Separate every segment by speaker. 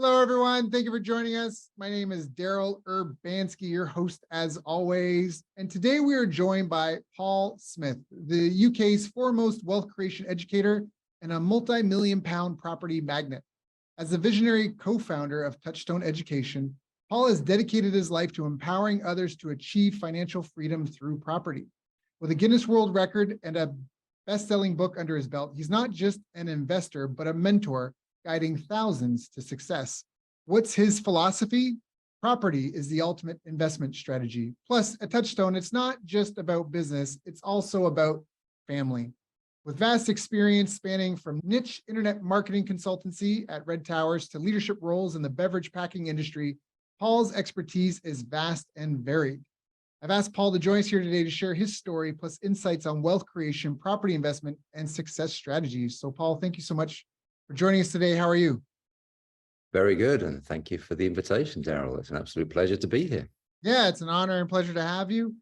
Speaker 1: Hello, everyone. Thank you for joining us. My name is Daryl Urbanski, your host as always. And today we are joined by Paul Smith, the UK's foremost wealth creation educator and a multi-million pound property magnate. As the visionary co-founder of Touchstone Education, Paul has dedicated his life to empowering others to achieve financial freedom through property. With a Guinness World Record and a best-selling book under his belt, he's not just an investor, but a mentor guiding thousands to success. What's his philosophy? Property is the ultimate investment strategy. Plus, at Touchstone, it's not just about business, it's also about family. With vast experience spanning from niche internet marketing consultancy at Red Towers to leadership roles in the beverage packing industry, Paul's expertise is vast and varied. I've asked Paul to join us here today to share his story, plus insights on wealth creation, property investment, and success strategies. So, Paul, thank you so much for joining us today. How are you?
Speaker 2: Very good. And thank you for the invitation, Daryl. It's an absolute pleasure to be here.
Speaker 1: Yeah, it's an honor and pleasure to have you.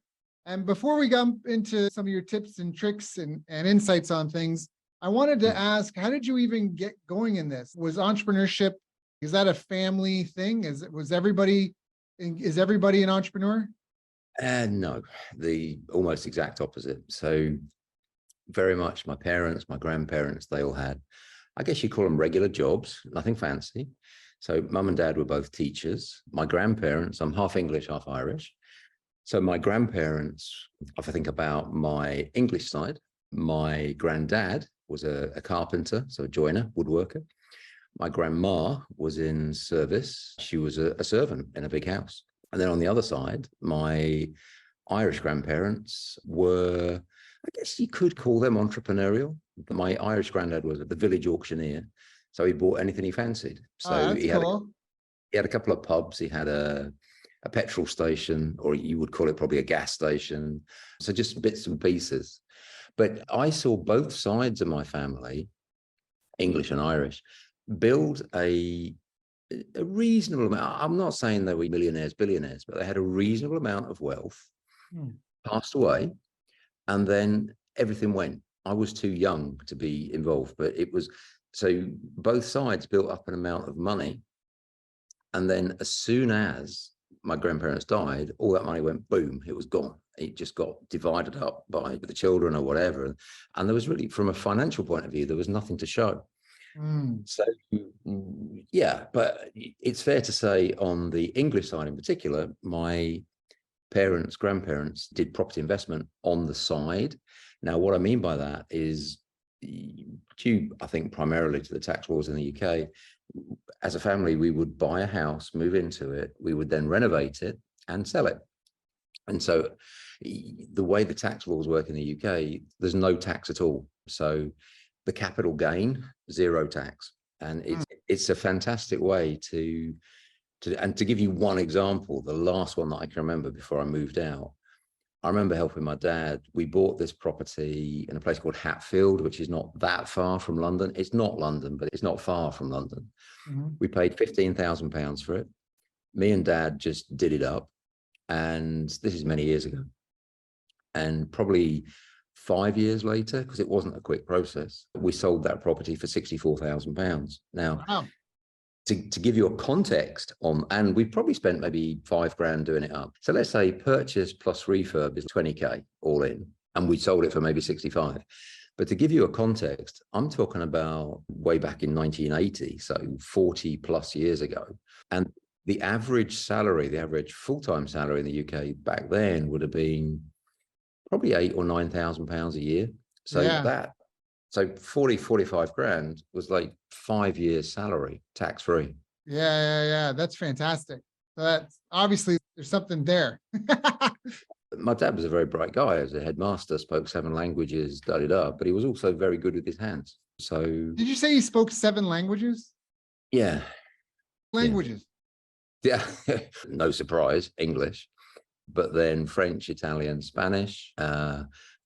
Speaker 1: And before we jump into some of your tips and tricks and insights on things, I wanted to ask, how did you even get going in this? Was entrepreneurship, is that a family thing? Is everybody an entrepreneur?
Speaker 2: No, the almost exact opposite. So very much my parents, my grandparents, they all had, I guess you call them regular jobs, nothing fancy. So mum and dad were both teachers. My grandparents, I'm half English, half Irish. So my grandparents, if I think about my English side, my granddad was a carpenter, so a joiner, woodworker. My grandma was in service. She was a servant in a big house. And then on the other side, my Irish grandparents were, I guess you could call them entrepreneurial. My Irish granddad was the village auctioneer, so he bought anything he fancied. So
Speaker 1: That's cool.
Speaker 2: He had a couple of pubs. He had a petrol station, or you would call it probably a gas station. So just bits and pieces. But I saw both sides of my family, English and Irish, build a reasonable amount. I'm not saying they were millionaires, billionaires, but they had a reasonable amount of wealth, passed away, and then everything went. I was too young to be involved, but it was, so both sides built up an amount of money. And then as soon as my grandparents died, all that money went boom, it was gone. It just got divided up by the children or whatever. And there was really, from a financial point of view, there was nothing to show. So, yeah, but it's fair to say on the English side in particular, my parents, grandparents did property investment on the side. Now, what I mean by that is due, I think, primarily to the tax laws in the UK, as a family, we would buy a house, move into it, we would then renovate it and sell it. And so the way the tax laws work in the UK, there's no tax at all. So the capital gain, zero tax. And it's a fantastic way to give you one example, the last one that I can remember before I moved out, I remember helping my dad. We bought this property in a place called Hatfield, which is not that far from London. It's not London, but it's not far from London. We paid £15,000 for it. Me and Dad just did it up. And this is many years ago. And probably 5 years later, because it wasn't a quick process, we sold that property for £64,000. Now,
Speaker 1: Wow.
Speaker 2: To give you a context on, and we probably spent maybe £5,000 doing it up. So let's say purchase plus refurb is 20K all in, and we sold it for maybe 65. But to give you a context, I'm talking about way back in 1980, so 40 plus years ago. And the average salary, the average full-time salary in the UK back then would have been probably £8,000 or £9,000 a year. So
Speaker 1: Yeah.
Speaker 2: So 45 grand was like 5 years salary, tax-free.
Speaker 1: Yeah. That's fantastic. So that's obviously there's something there.
Speaker 2: My dad was a very bright guy as a headmaster, spoke 7 languages, but he was also very good with his hands. So
Speaker 1: Did you say he spoke 7 languages?
Speaker 2: Yeah.
Speaker 1: Languages.
Speaker 2: Yeah. No surprise, English, but then French, Italian, Spanish,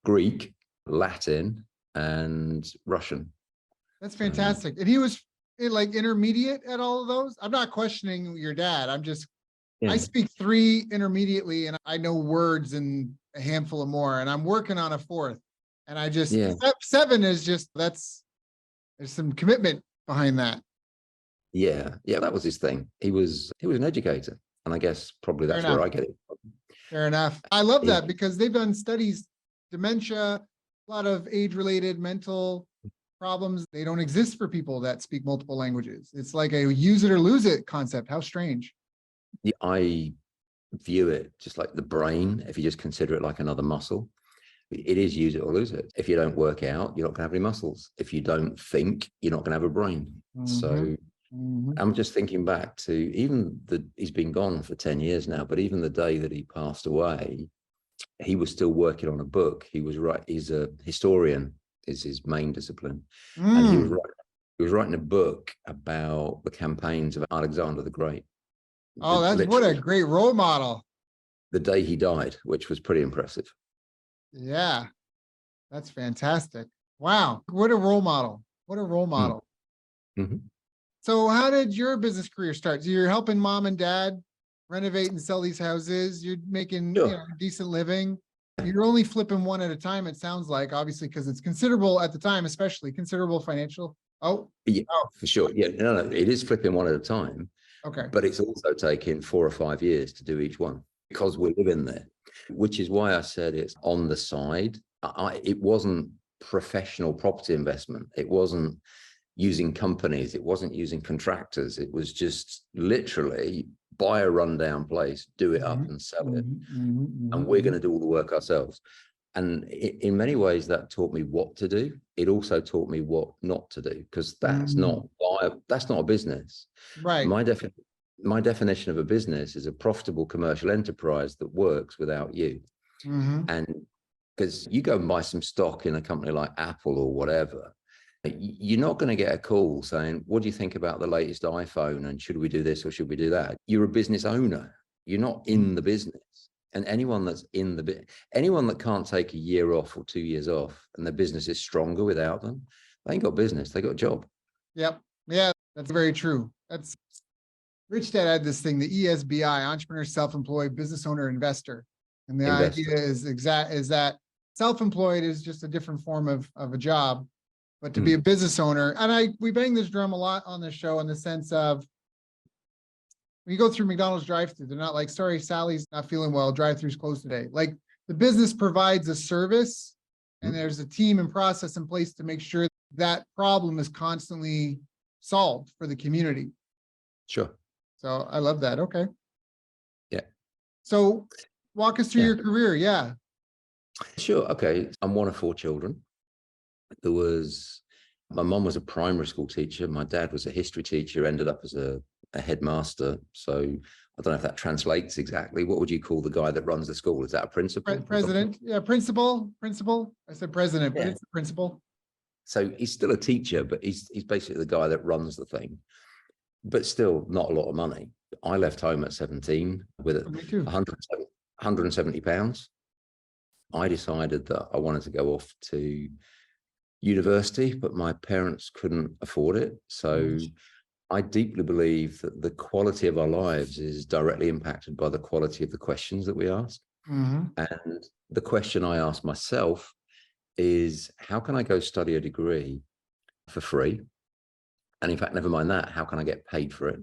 Speaker 2: Greek, Latin, and Russian.
Speaker 1: That's fantastic. And he was like intermediate at all of those? I'm not questioning your dad. I speak 3 intermediately and I know words and a handful of more, and I'm working on a 4th. And I just, 7 is just, there's some commitment behind that.
Speaker 2: Yeah, yeah, that was his thing. He was an educator, and I guess probably
Speaker 1: Fair
Speaker 2: that's where
Speaker 1: enough.
Speaker 2: I get it from.
Speaker 1: Fair enough. I love
Speaker 2: He-
Speaker 1: that because they've done studies, dementia, a lot of age-related mental problems. They don't exist for people that speak multiple languages. It's like a use it or lose it concept. How strange.
Speaker 2: I view it just like the brain. If you just consider it like another muscle, it is use it or lose it. If you don't work out, you're not going to have any muscles. If you don't think, you're not going to have a brain. So I'm just thinking back to he's been gone for 10 years now, but even the day that he passed away, he was still working on a book. He's a historian, is his main discipline. And he was writing a book about the campaigns of Alexander the Great.
Speaker 1: Oh, that's what a great role model.
Speaker 2: The day he died, which was pretty impressive.
Speaker 1: Yeah, that's fantastic. Wow, what a role model. What a role model.
Speaker 2: Mm-hmm.
Speaker 1: So how did your business career start? So you're helping mom and dad renovate and sell these houses. You're making a decent living. You're only flipping one at a time, it sounds like, obviously, because it's considerable at the time, especially considerable financial.
Speaker 2: Yeah, for sure. Yeah, no, it is flipping one at a time.
Speaker 1: Okay.
Speaker 2: But it's also taking 4 or 5 years to do each one because we're living there, which is why I said it's on the side. It wasn't professional property investment. It wasn't using companies. It wasn't using contractors. It was just literally buy a rundown place, do it up and sell it. And we're going to do all the work ourselves. And in many ways, that taught me what to do. It also taught me what not to do, because that's not a business.
Speaker 1: Right.
Speaker 2: My definition of a business is a profitable commercial enterprise that works without you. And because you go and buy some stock in a company like Apple or whatever, you're not going to get a call saying, what do you think about the latest iPhone? And should we do this or should we do that? You're a business owner. You're not in the business. And anyone that can't take a year off or 2 years off and their business is stronger without them, they ain't got business. They got a job.
Speaker 1: Yep. Yeah, that's very true. That's Rich Dad had this thing, the ESBI, entrepreneur, self-employed, business owner, investor. And the idea is that self-employed is just a different form of a job, but to be a business owner, and we bang this drum a lot on the show in the sense of, when you go through McDonald's drive-thru, they're not like, sorry, Sally's not feeling well, drive-thru's closed today. Like, the business provides a service and there's a team and process in place to make sure that problem is constantly solved for the community.
Speaker 2: Sure.
Speaker 1: So I love that. Okay.
Speaker 2: Yeah.
Speaker 1: So walk us through your career. Yeah.
Speaker 2: Sure. Okay. I'm one of 4 children. My mom was a primary school teacher. My dad was a history teacher, ended up as a headmaster. So I don't know if that translates exactly. What would you call the guy that runs the school? Is that a principal?
Speaker 1: President. Yeah. Principal. I said president, but it's the principal.
Speaker 2: So he's still a teacher, but he's basically the guy that runs the thing, but still not a lot of money. I left home at 17 with 170 pounds. I decided that I wanted to go off to university, but my parents couldn't afford it. So I deeply believe that the quality of our lives is directly impacted by the quality of the questions that we ask. And the question I ask myself is, how can I go study a degree for free? And in fact, never mind that, how can I get paid for it?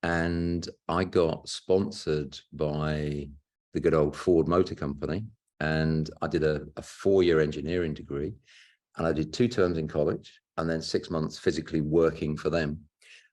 Speaker 2: And I got sponsored by the good old Ford Motor Company. And I did a 4-year engineering degree. And I did 2 terms in college and then 6 months physically working for them.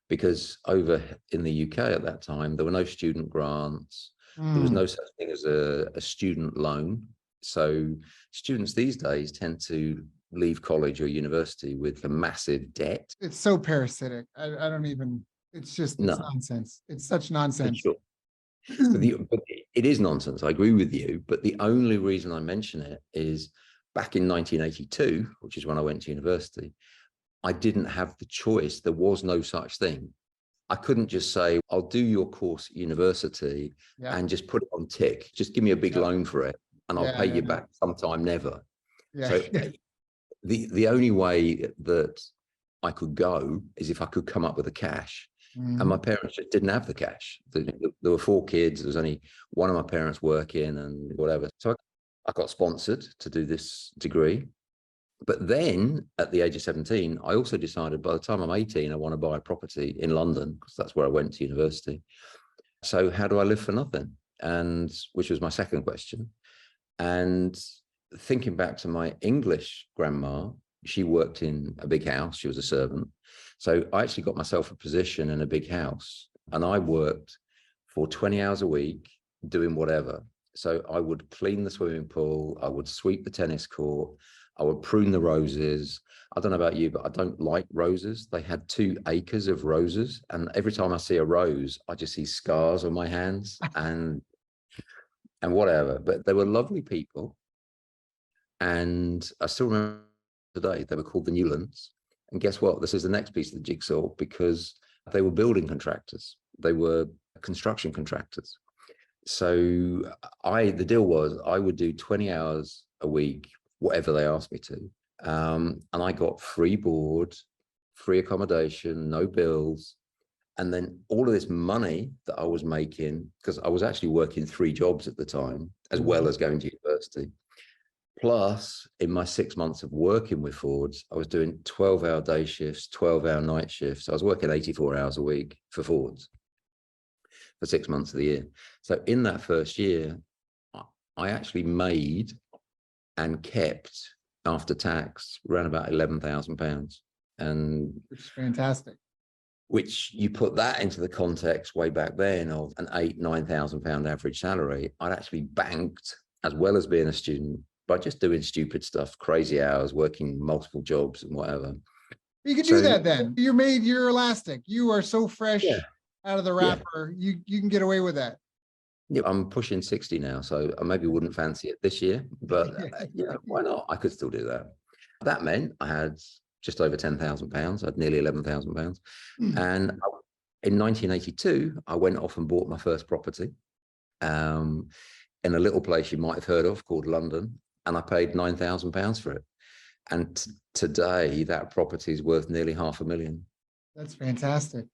Speaker 2: Because over in the UK at that time, there were no student grants. There was no such thing as a student loan. So students these days tend to leave college or university with a massive debt.
Speaker 1: It's so parasitic. I don't even, it's nonsense. It's such nonsense.
Speaker 2: Sure. But it is nonsense. I agree with you. But the only reason I mention it is back in 1982, which is when I went to university, I didn't have the choice. There was no such thing. I couldn't just say, I'll do your course at university and just put it on tick. Just give me a big loan for it and I'll pay you back sometime never. So the only way that I could go is if I could come up with the cash. And my parents just didn't have the cash. There were 4 kids. There was only one of my parents working and whatever. So I got sponsored to do this degree. But then at the age of 17, I also decided by the time I'm 18, I want to buy a property in London because that's where I went to university. So how do I live for nothing? And which was my second question. And thinking back to my English grandma, she worked in a big house. She was a servant. So I actually got myself a position in a big house, and I worked for 20 hours a week doing whatever. So I would clean the swimming pool. I would sweep the tennis court. I would prune the roses. I don't know about you, but I don't like roses. They had 2 acres of roses. And every time I see a rose, I just see scars on my hands and whatever. But they were lovely people. And I still remember today, they were called the Newlands. And guess what? This is the next piece of the jigsaw, because they were building contractors. They were construction contractors. So the deal was I would do 20 hours a week, whatever they asked me to. And I got free board, free accommodation, no bills. And then all of this money that I was making, because I was actually working 3 jobs at the time, as well as going to university. Plus, in my 6 months of working with Fords, I was doing 12-hour day shifts, 12-hour night shifts. I was working 84 hours a week for Fords for 6 months of the year. So in that first year, I actually made and kept, after tax, around about £11,000. And
Speaker 1: Which is fantastic.
Speaker 2: which you put that into the context way back then of an £8,000-9,000 average salary, I'd actually banked, as well as being a student, by just doing stupid stuff, crazy hours, working multiple jobs and whatever.
Speaker 1: You can do that then. You're elastic. You are so fresh out of the wrapper. Yeah. You can get away with that.
Speaker 2: Yeah, I'm pushing 60 now, so I maybe wouldn't fancy it this year, but why not? I could still do that. That meant I had just over £10,000. I had nearly £11,000. And in 1982, I went off and bought my first property in a little place you might have heard of called London, and I paid £9,000 for it. And today that property is worth nearly £500,000.
Speaker 1: That's fantastic.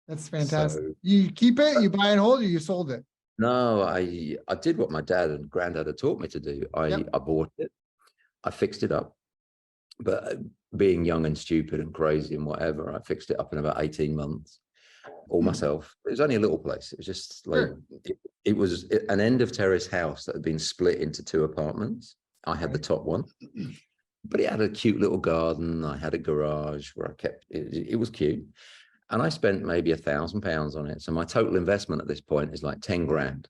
Speaker 1: That's fantastic. So, you keep it, you buy and hold, or you sold it?
Speaker 2: No, I did what my dad and granddad had taught me to do. I bought it, I fixed it up, but being young and stupid and crazy and whatever, I fixed it up in about 18 months all myself. It was only a little place. It was just like, it was an end of terrace house that had been split into 2 apartments. I had the top one, but it had a cute little garden. I had a garage where I kept it. It was cute. And I spent maybe £1,000 on it. So my total investment at this point is like 10 grand,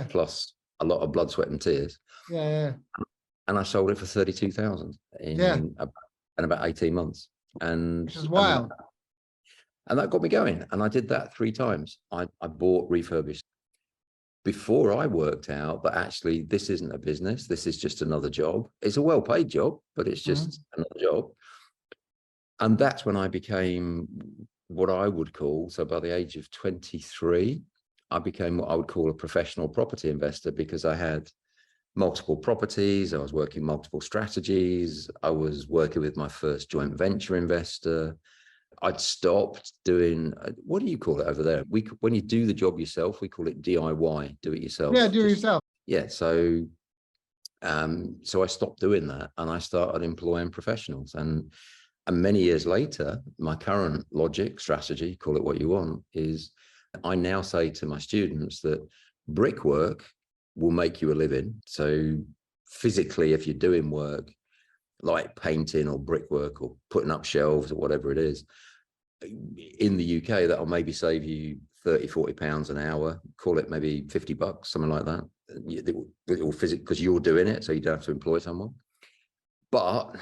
Speaker 2: plus a lot of blood, sweat and tears. And I sold it for 32,000 in about 18 months. And
Speaker 1: which is wild.
Speaker 2: And that got me going. And I did that 3 times. I bought, refurbished. Before I worked out that actually this isn't a business. This is just another job. It's a well-paid job, but it's just another job. And that's when I became what I would call, so by the age of 23, I became what I would call a professional property investor, because I had multiple properties. I was working multiple strategies. I was working with my first joint venture investor. I'd stopped doing, what do you call it over there? When you do the job yourself, we call it DIY, do it yourself.
Speaker 1: Yeah, do it yourself.
Speaker 2: Yeah, so I stopped doing that and I started employing professionals. And many years later, my current logic, strategy, call it what you want, is I now say to my students that brickwork will make you a living. So physically, if you're doing work like painting or brickwork or putting up shelves or whatever it is, in the UK, that'll maybe save you 30, 40 pounds an hour, call it maybe 50 bucks, something like that. It will physically, because you're doing it, so you don't have to employ someone. But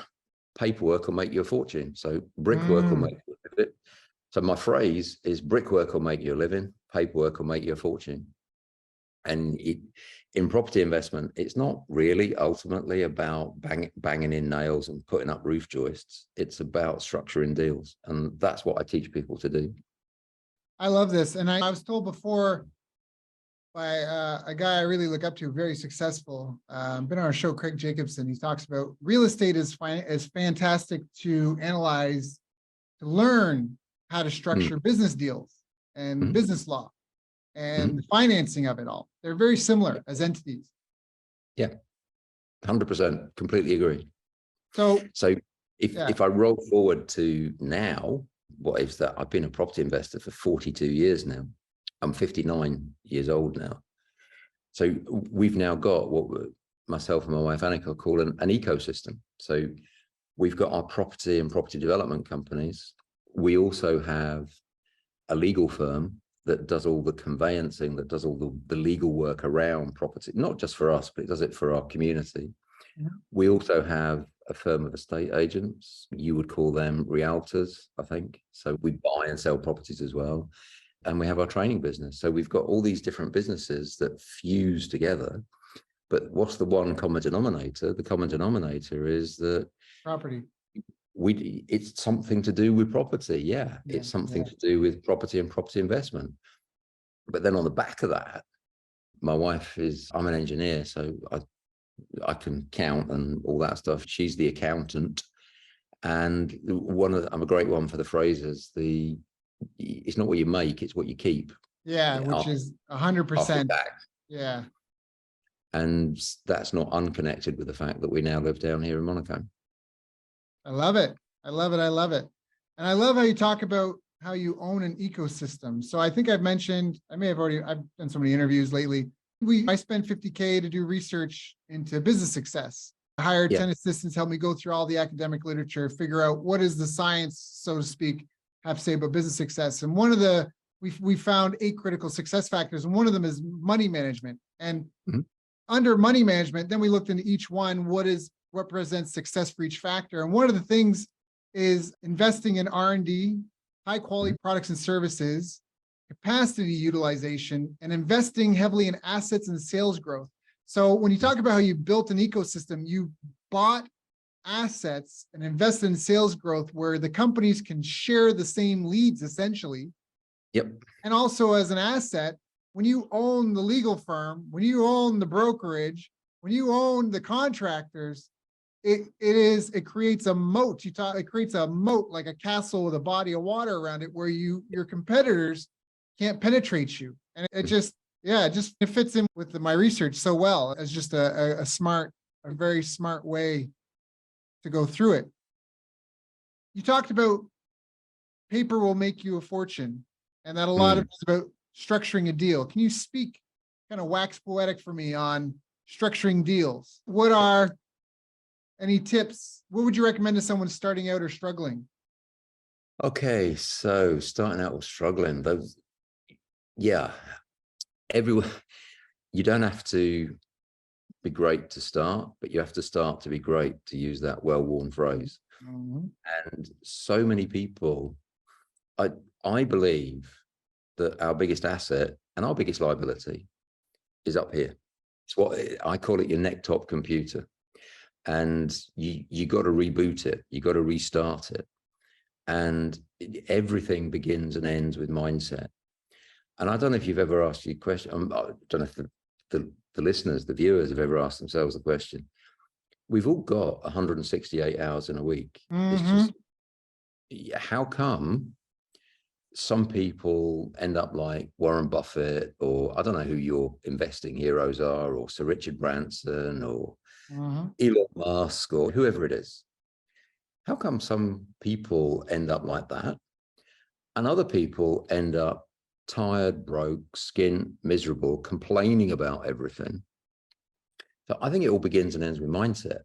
Speaker 2: paperwork will make you a fortune. So brickwork will make you a living. So my phrase is brickwork will make you a living, paperwork will make you a fortune. And in property investment, it's not really ultimately about banging in nails and putting up roof joists. It's about structuring deals. And that's what I teach people to do.
Speaker 1: I love this. And I was told before by a guy I really look up to, very successful, been on our show, Craig Jacobson. He talks about real estate is fantastic to analyze, to learn how to structure business deals and business law and the financing of it all. They're very similar as entities.
Speaker 2: Yeah, 100%, completely agree.
Speaker 1: So Yeah.
Speaker 2: If I roll forward to now, what is that? I've been a property investor for 42 years now. I'm 59 years old now. So we've now got what myself and my wife Annika call an ecosystem. So we've got our property and property development companies. We also have a legal firm that does all the conveyancing, that does all the legal work around property, not just for us, but it does it for our community.
Speaker 1: Yeah.
Speaker 2: We also have a firm of estate agents. You would call them realtors, I think. So we buy and sell properties as well. And we have our training business. So we've got all these different businesses that fuse together. But what's the one common denominator? The common denominator is that
Speaker 1: Property.
Speaker 2: it's something to do with property. Yeah,
Speaker 1: Yeah,
Speaker 2: it's something
Speaker 1: yeah.
Speaker 2: to do with property and property investment. But then on the back of that, my wife I'm an engineer, so I can count and all that stuff. She's the accountant. And I'm a great one for the phrases. It's not what you make, it's what you keep.
Speaker 1: Yeah, which is 100%. Yeah.
Speaker 2: And that's not unconnected with the fact that we now live down here in Monaco.
Speaker 1: I love it. I love it. I love it. And I love how you talk about how you own an ecosystem. So I think I've done so many interviews lately. I spent $50K to do research into business success. I hired 10 assistants, help me go through all the academic literature, figure out what is the science, so to speak, have to say about business success. And we found 8 critical success factors, and one of them is money management. And under money management, then we looked into each one, what represents success for each factor. And one of the things is investing in R&D, high quality products and services, capacity utilization, and investing heavily in assets and sales growth. So when you talk about how you built an ecosystem, you bought assets and invested in sales growth where the companies can share the same leads essentially.
Speaker 2: Yep.
Speaker 1: And also as an asset, when you own the legal firm, when you own the brokerage, when you own the contractors, it creates a moat. It creates a moat like a castle with a body of water around it where your competitors can't penetrate you. And it fits in with my research so well as just a very smart way to go through it. You talked about paper will make you a fortune, and that a lot of it is about structuring a deal. Can you speak kind of wax poetic for me on structuring deals? What are any tips? What would you recommend to someone starting out or struggling?
Speaker 2: Okay, so starting out or struggling, everyone, you don't have to be great to start, but you have to start to be great, to use that well-worn phrase. And so many people, I believe that our biggest asset and our biggest liability is up here. It's what I call it, your neck top computer. And you got to reboot it. You got to restart it. And everything begins and ends with mindset. And I don't know if you've ever asked your question. I don't know if the listeners, the viewers have ever asked themselves the question. We've all got 168 hours in a week. It's just, how come some people end up like Warren Buffett, or I don't know who your investing heroes are, or Sir Richard Branson, or Elon Musk, or whoever it is. How come some people end up like that and other people end up tired, broke, skint, miserable, complaining about everything? So I think it all begins and ends with mindset.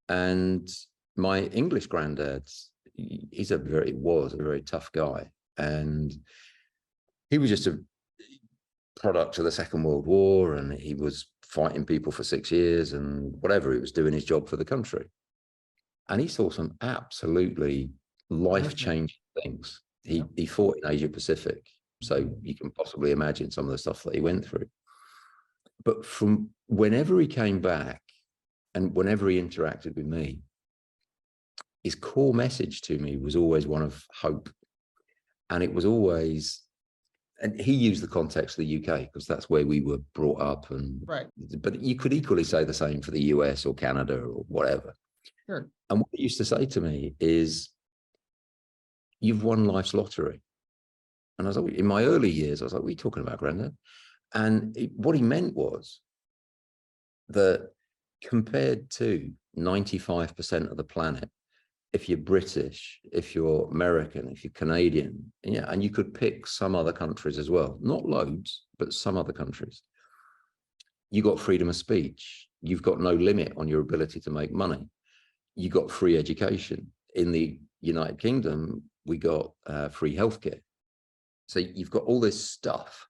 Speaker 2: And my English granddad, was a very tough guy. And he was just a product of the Second World War, and he was fighting people for 6 years and whatever. He was doing his job for the country. And he saw some absolutely life-changing things. He fought in Asia Pacific. So you can possibly imagine some of the stuff that he went through. But from whenever he came back and whenever he interacted with me, his core message to me was always one of hope. And it was always, and he used the context of the UK because that's where we were brought up. And but you could equally say the same for the US or Canada or whatever.
Speaker 1: Sure.
Speaker 2: And what he used to say to me is, you've won life's lottery. And I was like, in my early years, I was like, what are you talking about, Grandad? And what he meant was that compared to 95% of the planet, if you're British, if you're American, if you're Canadian, yeah, and you could pick some other countries as well, not loads, but some other countries. You got freedom of speech. You've got no limit on your ability to make money. You got free education. In the United Kingdom, we got free healthcare. So you've got all this stuff.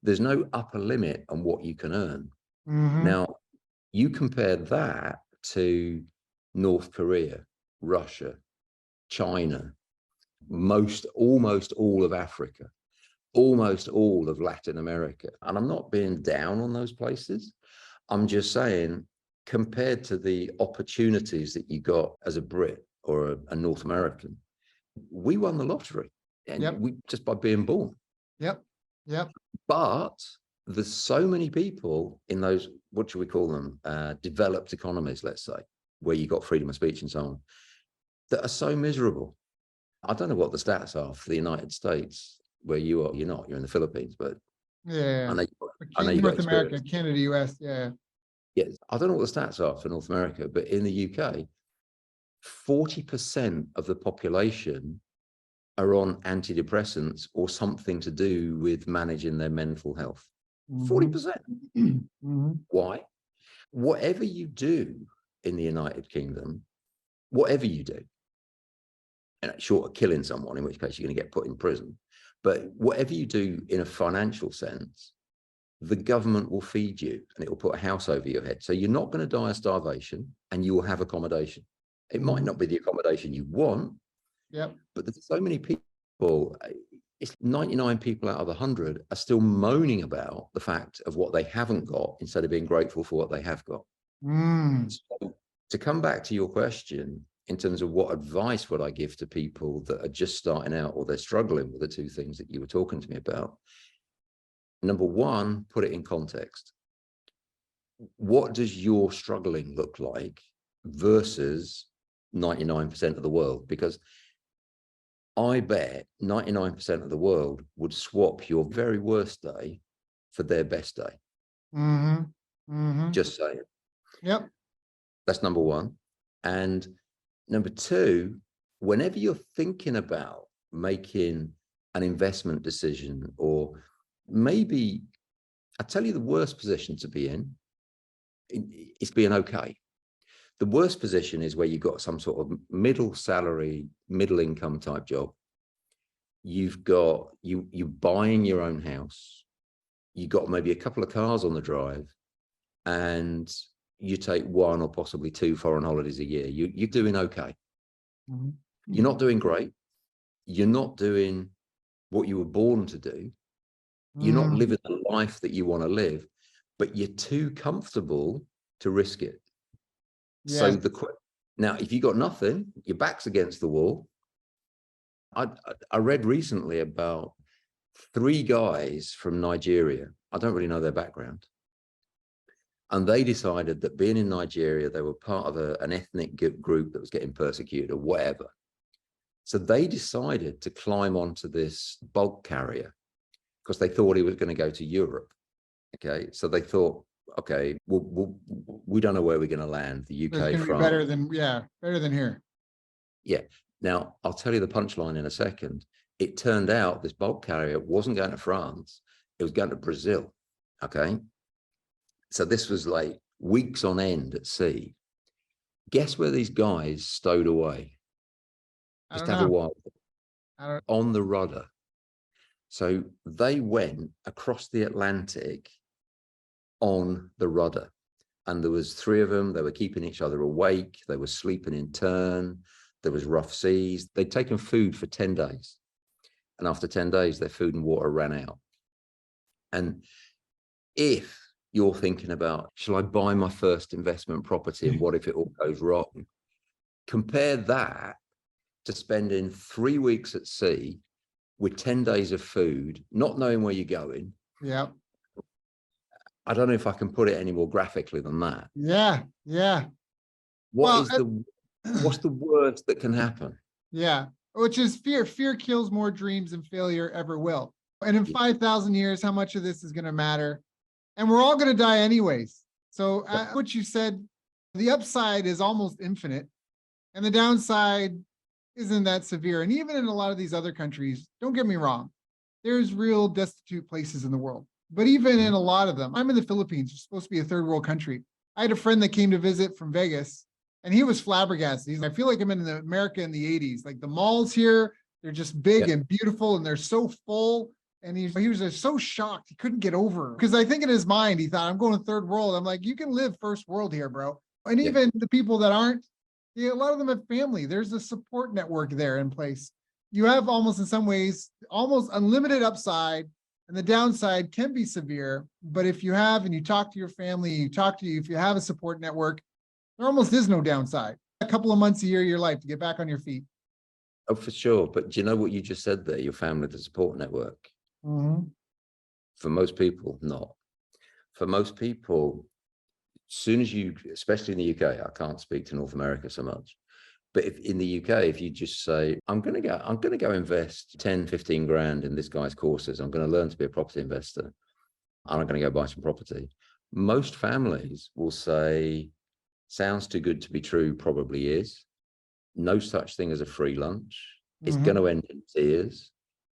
Speaker 2: There's no upper limit on what you can earn. Now, you compare that to North Korea, Russia, China, almost all of Africa, almost all of Latin America. And I'm not being down on those places. I'm just saying, compared to the opportunities that you got as a Brit or a North American, we won the lottery, and we just by being born.
Speaker 1: Yep.
Speaker 2: But there's so many people in those, what should we call them, developed economies, let's say, where you got freedom of speech and so on, that are so miserable. I don't know what the stats are for the United States, where you are. You're in the Philippines, but
Speaker 1: yeah,
Speaker 2: I know you got
Speaker 1: North America,
Speaker 2: experience.
Speaker 1: Canada, US, yeah.
Speaker 2: Yes, I don't know what the stats are for North America, but in the UK, 40% of the population are on antidepressants or something to do with managing their mental health. 40%. Why? Whatever you do in the United Kingdom, whatever you do, and short of killing someone, in which case you're going to get put in prison, but whatever you do in a financial sense, the government will feed you and it will put a house over your head. So you're not going to die of starvation, and you will have accommodation. It might not be the accommodation you want, but there's so many people, it's 99 people out of 100 are still moaning about the fact of what they haven't got instead of being grateful for what they have got. So, to come back to your question, in terms of what advice would I give to people that are just starting out or they're struggling with the two things that you were talking to me about? Number one, put it in context. What does your struggling look like versus 99% of the world? Because I bet 99% of the world would swap your very worst day for their best day. Just saying.
Speaker 1: Yep.
Speaker 2: That's number one. And number two, whenever you're thinking about making an investment decision, or maybe, I tell you the worst position to be in is being okay. The worst position is where you've got some sort of middle salary, middle income type job. You're buying your own house. You got maybe a couple of cars on the drive, and you take one or possibly two foreign holidays a year. You're doing okay. You're not doing great. You're not doing what you were born to do. You're not living the life that you want to live, but you're too comfortable to risk it. So now, if you got nothing, your back's against the wall. I read recently about 3 guys from Nigeria. I don't really know their background. And they decided that being in Nigeria, they were part of an ethnic group that was getting persecuted or whatever. So they decided to climb onto this bulk carrier because they thought he was going to go to Europe. Okay, so they thought, okay, we don't know where we're going to land. The UK, France.
Speaker 1: Better than here.
Speaker 2: Yeah. Now, I'll tell you the punchline in a second. It turned out this bulk carrier wasn't going to France. It was going to Brazil. Okay. So this was like weeks on end at sea. Guess where these guys stowed away? Just have a while. On the rudder. So they went across the Atlantic on the rudder. And there was 3 of them. They were keeping each other awake. They were sleeping in turn. There was rough seas. They'd taken food for 10 days. And after 10 days, their food and water ran out. And if you're thinking about, shall I buy my first investment property and what if it all goes wrong? Compare that to spending 3 weeks at sea with 10 days of food, not knowing where you're going.
Speaker 1: Yeah.
Speaker 2: I don't know if I can put it any more graphically than that.
Speaker 1: Yeah.
Speaker 2: What's the worst that can happen?
Speaker 1: Yeah. Which is fear. Fear kills more dreams than failure ever will. And in 5,000 years, how much of this is going to matter? And we're all going to die anyways. So what you said, the upside is almost infinite. And the downside isn't that severe. And even in a lot of these other countries, don't get me wrong, there's real destitute places in the world. But even in a lot of them, I'm in the Philippines, it's supposed to be a third world country. I had a friend that came to visit from Vegas, and he was flabbergasted. He's like, I feel like I'm in America in the 80s. Like the malls here, they're just big and beautiful, and they're so full. And he was just so shocked. He couldn't get over because I think in his mind, he thought, I'm going to third world. I'm like, you can live first world here, bro. And even the people that aren't, a lot of them have family. There's a support network there in place. You have almost in some ways, almost unlimited upside, and the downside can be severe. But if you have, and you talk to your family, if you have a support network, there almost is no downside. A couple of months a year of your life to get back on your feet.
Speaker 2: Oh, for sure. But do you know what you just said there? Your family, the support network. For most people, not. For most people, as soon as you, especially in the UK, I can't speak to North America so much, but if in the UK, if you just say, I'm going to go invest 10, 15 grand in this guy's courses, I'm going to learn to be a property investor, and I'm going to go buy some property. Most families will say, sounds too good to be true, probably is. No such thing as a free lunch. It's going to end in tears.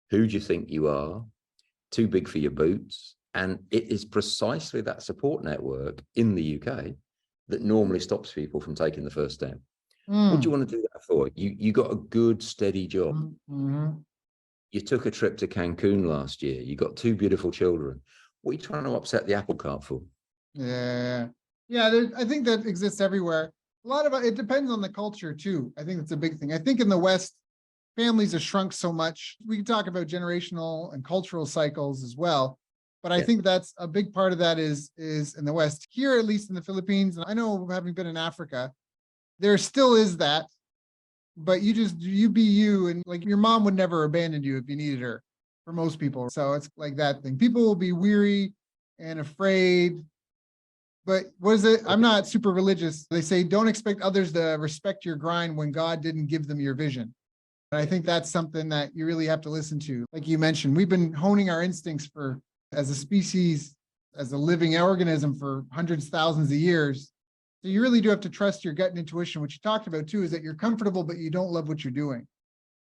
Speaker 2: Who do you think you are? Too big for your boots. And it is precisely that support network in the UK that normally stops people from taking the first step. What do you want to do that for? You got a good, steady job. You took a trip to Cancun last year. You got 2 beautiful children. What are you trying to upset the apple cart for?
Speaker 1: Yeah. I think that exists everywhere. A lot of it depends on the culture too. I think that's a big thing. I think in the West, families have shrunk so much. We can talk about generational and cultural cycles as well. But I think that's a big part of that is in the West. Here, at least in the Philippines, and I know having been in Africa, there still is that. But you be you, and like your mom would never abandon you if you needed her for most people. So it's like that thing. People will be weary and afraid. But what is it? I'm not super religious. They say, don't expect others to respect your grind when God didn't give them your vision. And I think that's something that you really have to listen to. Like you mentioned, we've been honing our instincts as a species, as a living organism for hundreds, thousands of years. So you really do have to trust your gut and intuition. What you talked about too is that you're comfortable, but you don't love what you're doing.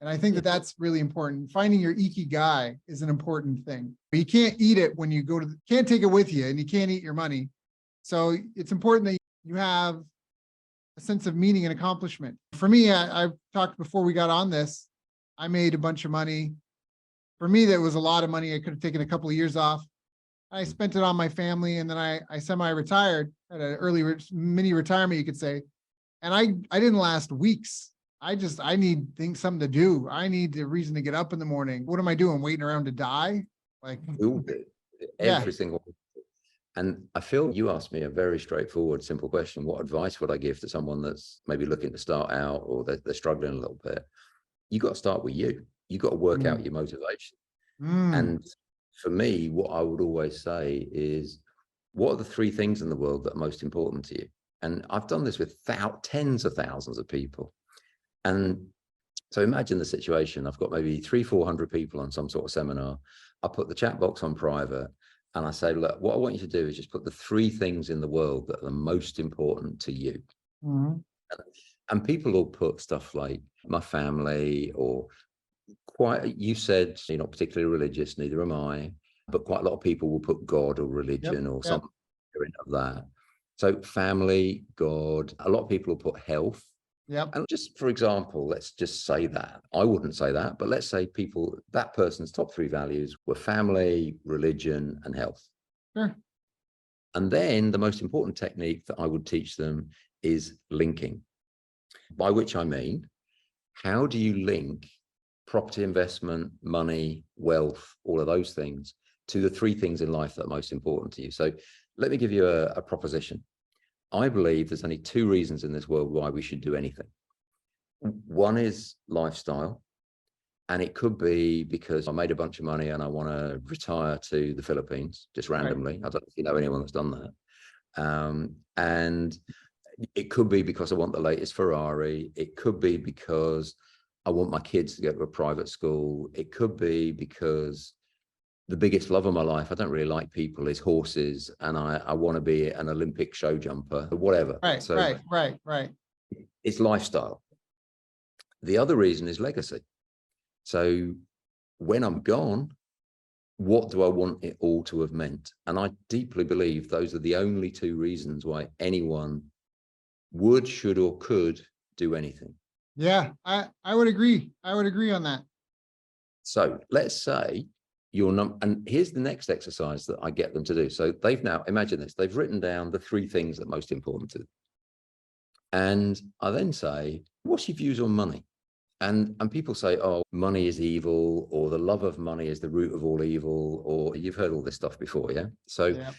Speaker 1: And I think that that's really important. Finding your ikigai is an important thing. You can't eat it when you can't take it with you, and you can't eat your money. So it's important that you have a sense of meaning and accomplishment. For me, I've talked before we got on this, I made a bunch of money. For me, that was a lot of money. I could have taken a couple of years off. I spent it on my family, and then I semi-retired at an early mini retirement, you could say. And I didn't last weeks. I need something to do. I need a reason to get up in the morning. What am I doing? Waiting around to die? Like
Speaker 2: every single. And I feel you asked me a very straightforward, simple question. What advice would I give to someone that's maybe looking to start out, or they're struggling a little bit? You got to start with you. You got to work out your motivation. And for me, what I would always say is, what are the 3 things in the world that are most important to you? And I've done this with tens of thousands of people. And so imagine the situation. I've got maybe 300-400 people on some sort of seminar. I put the chat box on private, and I say, look, what I want you to do is just put the 3 things in the world that are the most important to you. And people will put stuff like my family, or you said you're not particularly religious, neither am I, but quite a lot of people will put God or religion or something of that. So family, God, a lot of people will put health. And just for example, let's just say that. I wouldn't say that, but let's say that person's top 3 values were family, religion, and health. And then the most important technique that I would teach them is linking, by which I mean, how do you link property investment, money, wealth, all of those things to the 3 things in life that are most important to you? So let me give you a proposition. I believe there's only 2 reasons in this world why we should do anything. One is lifestyle, and it could be because I made a bunch of money and I want to retire to the Philippines just randomly. I don't know if you know anyone that's done that. And it could be because I want the latest Ferrari. It could be because I want my kids to go to a private school. It could be because the biggest love of my life, I don't really like people, is horses, and I want to be an Olympic show jumper or whatever.
Speaker 1: Right.
Speaker 2: It's lifestyle. The other reason is legacy. So when I'm gone, what do I want it all to have meant? And I deeply believe those are the only two reasons why anyone would, should, or could do anything.
Speaker 1: Yeah, I would agree. I would agree on that.
Speaker 2: So let's say and here's the next exercise that I get them to do. So they've now, imagine this, they've written down the 3 things that are most important to them. And I then say, what's your views on money? And people say, oh, money is evil, or the love of money is the root of all evil, or you've heard all this stuff before, yeah? So
Speaker 1: Yeah.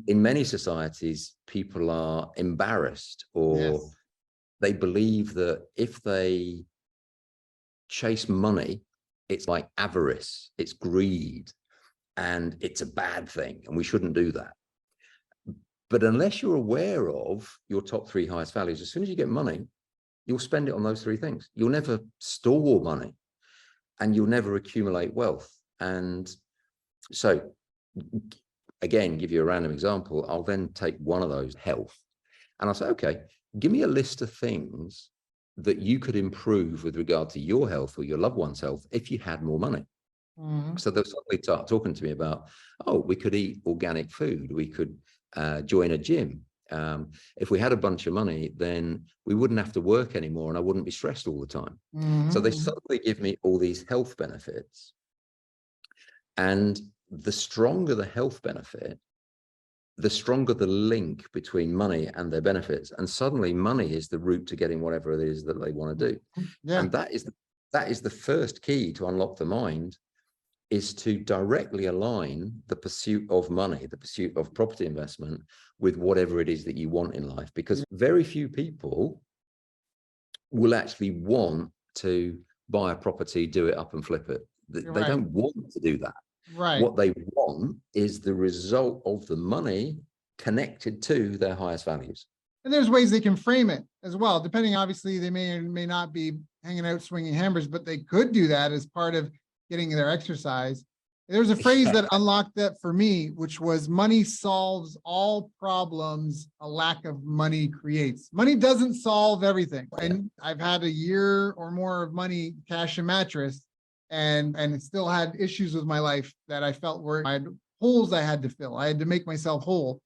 Speaker 2: In many societies, people are embarrassed, or they believe that if they chase money, it's like avarice, it's greed, and it's a bad thing, and we shouldn't do that. But unless you're aware of your top 3 highest values, as soon as you get money, you'll spend it on those 3 things. You'll never store money, and you'll never accumulate wealth. And so, again, give you a random example. I'll then take one of those, health, and I'll say, okay, give me a list of things that you could improve with regard to your health or your loved one's health if you had more money. So they'll suddenly start talking to me about, oh, we could eat organic food. We could join a gym. If we had a bunch of money, then we wouldn't have to work anymore, and I wouldn't be stressed all the time. So they suddenly give me all these health benefits. And the stronger the health benefit, the stronger the link between money and their benefits. And suddenly money is the route to getting whatever it is that they want to do.
Speaker 1: Yeah.
Speaker 2: And that is the first key to unlock the mind, is to directly align the pursuit of money, the pursuit of property investment, with whatever it is that you want in life. Because very few people will actually want to buy a property, do it up and flip it. They don't want to do that.
Speaker 1: Right.
Speaker 2: What they want is the result of the money connected to their highest values.
Speaker 1: And there's ways they can frame it as well, depending, obviously, they may or may not be hanging out swinging hammers, but they could do that as part of getting their exercise. There was a phrase that unlocked that for me, which was, money solves all problems a lack of money creates. Money doesn't solve everything. And I've had a year or more of money, cash and mattress, and still had issues with my life that I felt I had holes I had to fill. I had to make myself whole.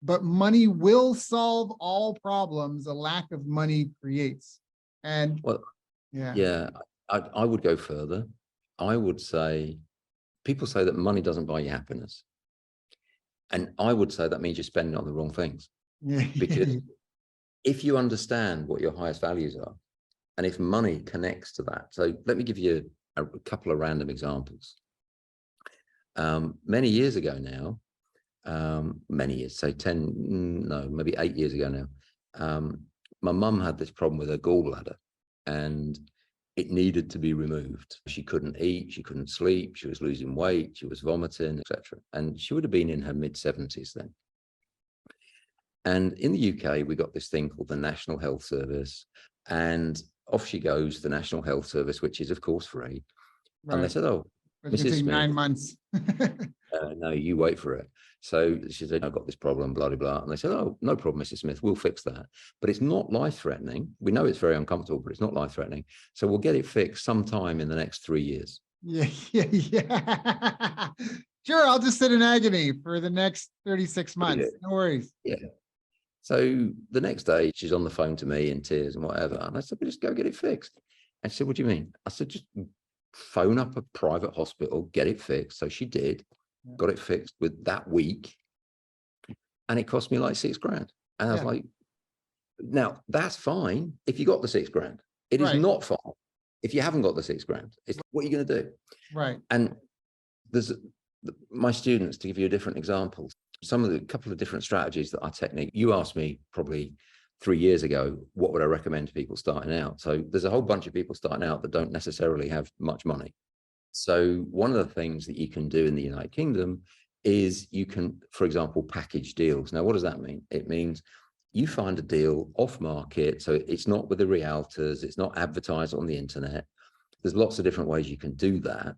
Speaker 1: But money will solve all problems a lack of money creates. And
Speaker 2: I would go further. I would say, people say that money doesn't buy you happiness. And I would say that means you're spending it on the wrong things. Because if you understand what your highest values are, and if money connects to that. So let me give you a couple of random examples. Many years ago now, say maybe 8 years ago now, my mum had this problem with her gallbladder, and it needed to be removed. She couldn't eat, she couldn't sleep, she was losing weight, she was vomiting, etc. And she would have been in her mid-70s then. And in the UK, we got this thing called the National Health Service, and off she goes, the National Health Service, which is of course free. And they said, oh, Mrs. Smith,
Speaker 1: 9 months.
Speaker 2: No, you wait for it. So she said, I've got this problem, blah, blah, blah. And they said, oh, no problem, Mrs. Smith, we'll fix that. But it's not life-threatening. We know it's very uncomfortable, but it's not life-threatening. So we'll get it fixed sometime in the next 3 years.
Speaker 1: Yeah. Sure, I'll just sit in agony for the next 36 months. No worries.
Speaker 2: Yeah. So the next day, she's on the phone to me in tears and whatever. And I said, well, just go get it fixed. And she said, what do you mean? I said, just phone up a private hospital, get it fixed. So she did, got it fixed with that week. And it cost me like $6,000. And I was like, now that's fine if you got the $6,000. It is not fine if you haven't got the $6,000. It's what are you going to do?
Speaker 1: Right.
Speaker 2: And there's my students, to give you a different example, a couple of different strategies that I technique. You asked me probably 3 years ago, what would I recommend to people starting out? So there's a whole bunch of people starting out that don't necessarily have much money. So one of the things that you can do in the United Kingdom is you can, for example, package deals. Now, what does that mean? It means you find a deal off market. So it's not with the realtors, it's not advertised on the internet. There's lots of different ways you can do that.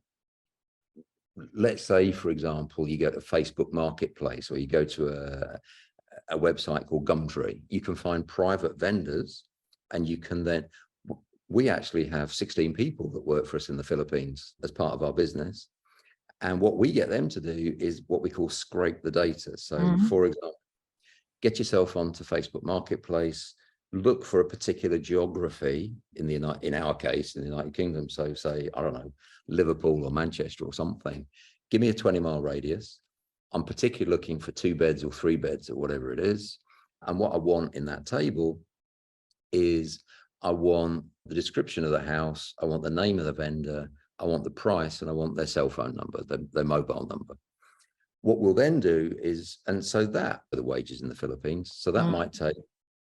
Speaker 2: Let's say, for example, you go to Facebook Marketplace, or you go to a website called Gumtree. You can find private vendors, and you can then, We actually have 16 people that work for us in the Philippines as part of our business. And what we get them to do is what we call scrape the data. So for example, get yourself onto Facebook Marketplace, look for a particular geography in our case, in the United Kingdom. So say, I don't know, Liverpool or Manchester or something. Give me a 20-mile radius. I'm particularly looking for 2 beds or 3 beds or whatever it is. And what I want in that table is I want the description of the house. I want the name of the vendor. I want the price, and I want their cell phone number, their mobile number. What we'll then do is, and so that are the wages in the Philippines. So that might take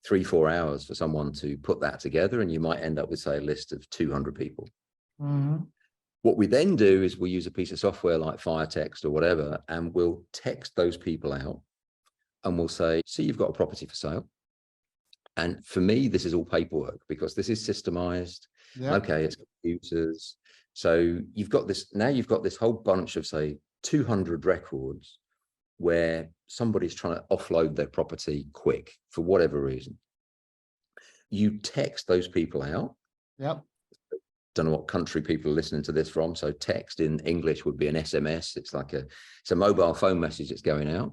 Speaker 2: 3-4 hours for someone to put that together, and you might end up with, say, a list of 200 people. What we then do is we use a piece of software like Firetext or whatever, and we'll text those people out, and we'll say, see, you've got a property for sale. And for me, this is all paperwork because this is systemized. Okay, it's computers. So you've got this whole bunch of, say, 200 records where somebody's trying to offload their property quick for whatever reason. You text those people out. Don't know what country people are listening to this from. So text in English would be an SMS. It's a mobile phone message that's going out.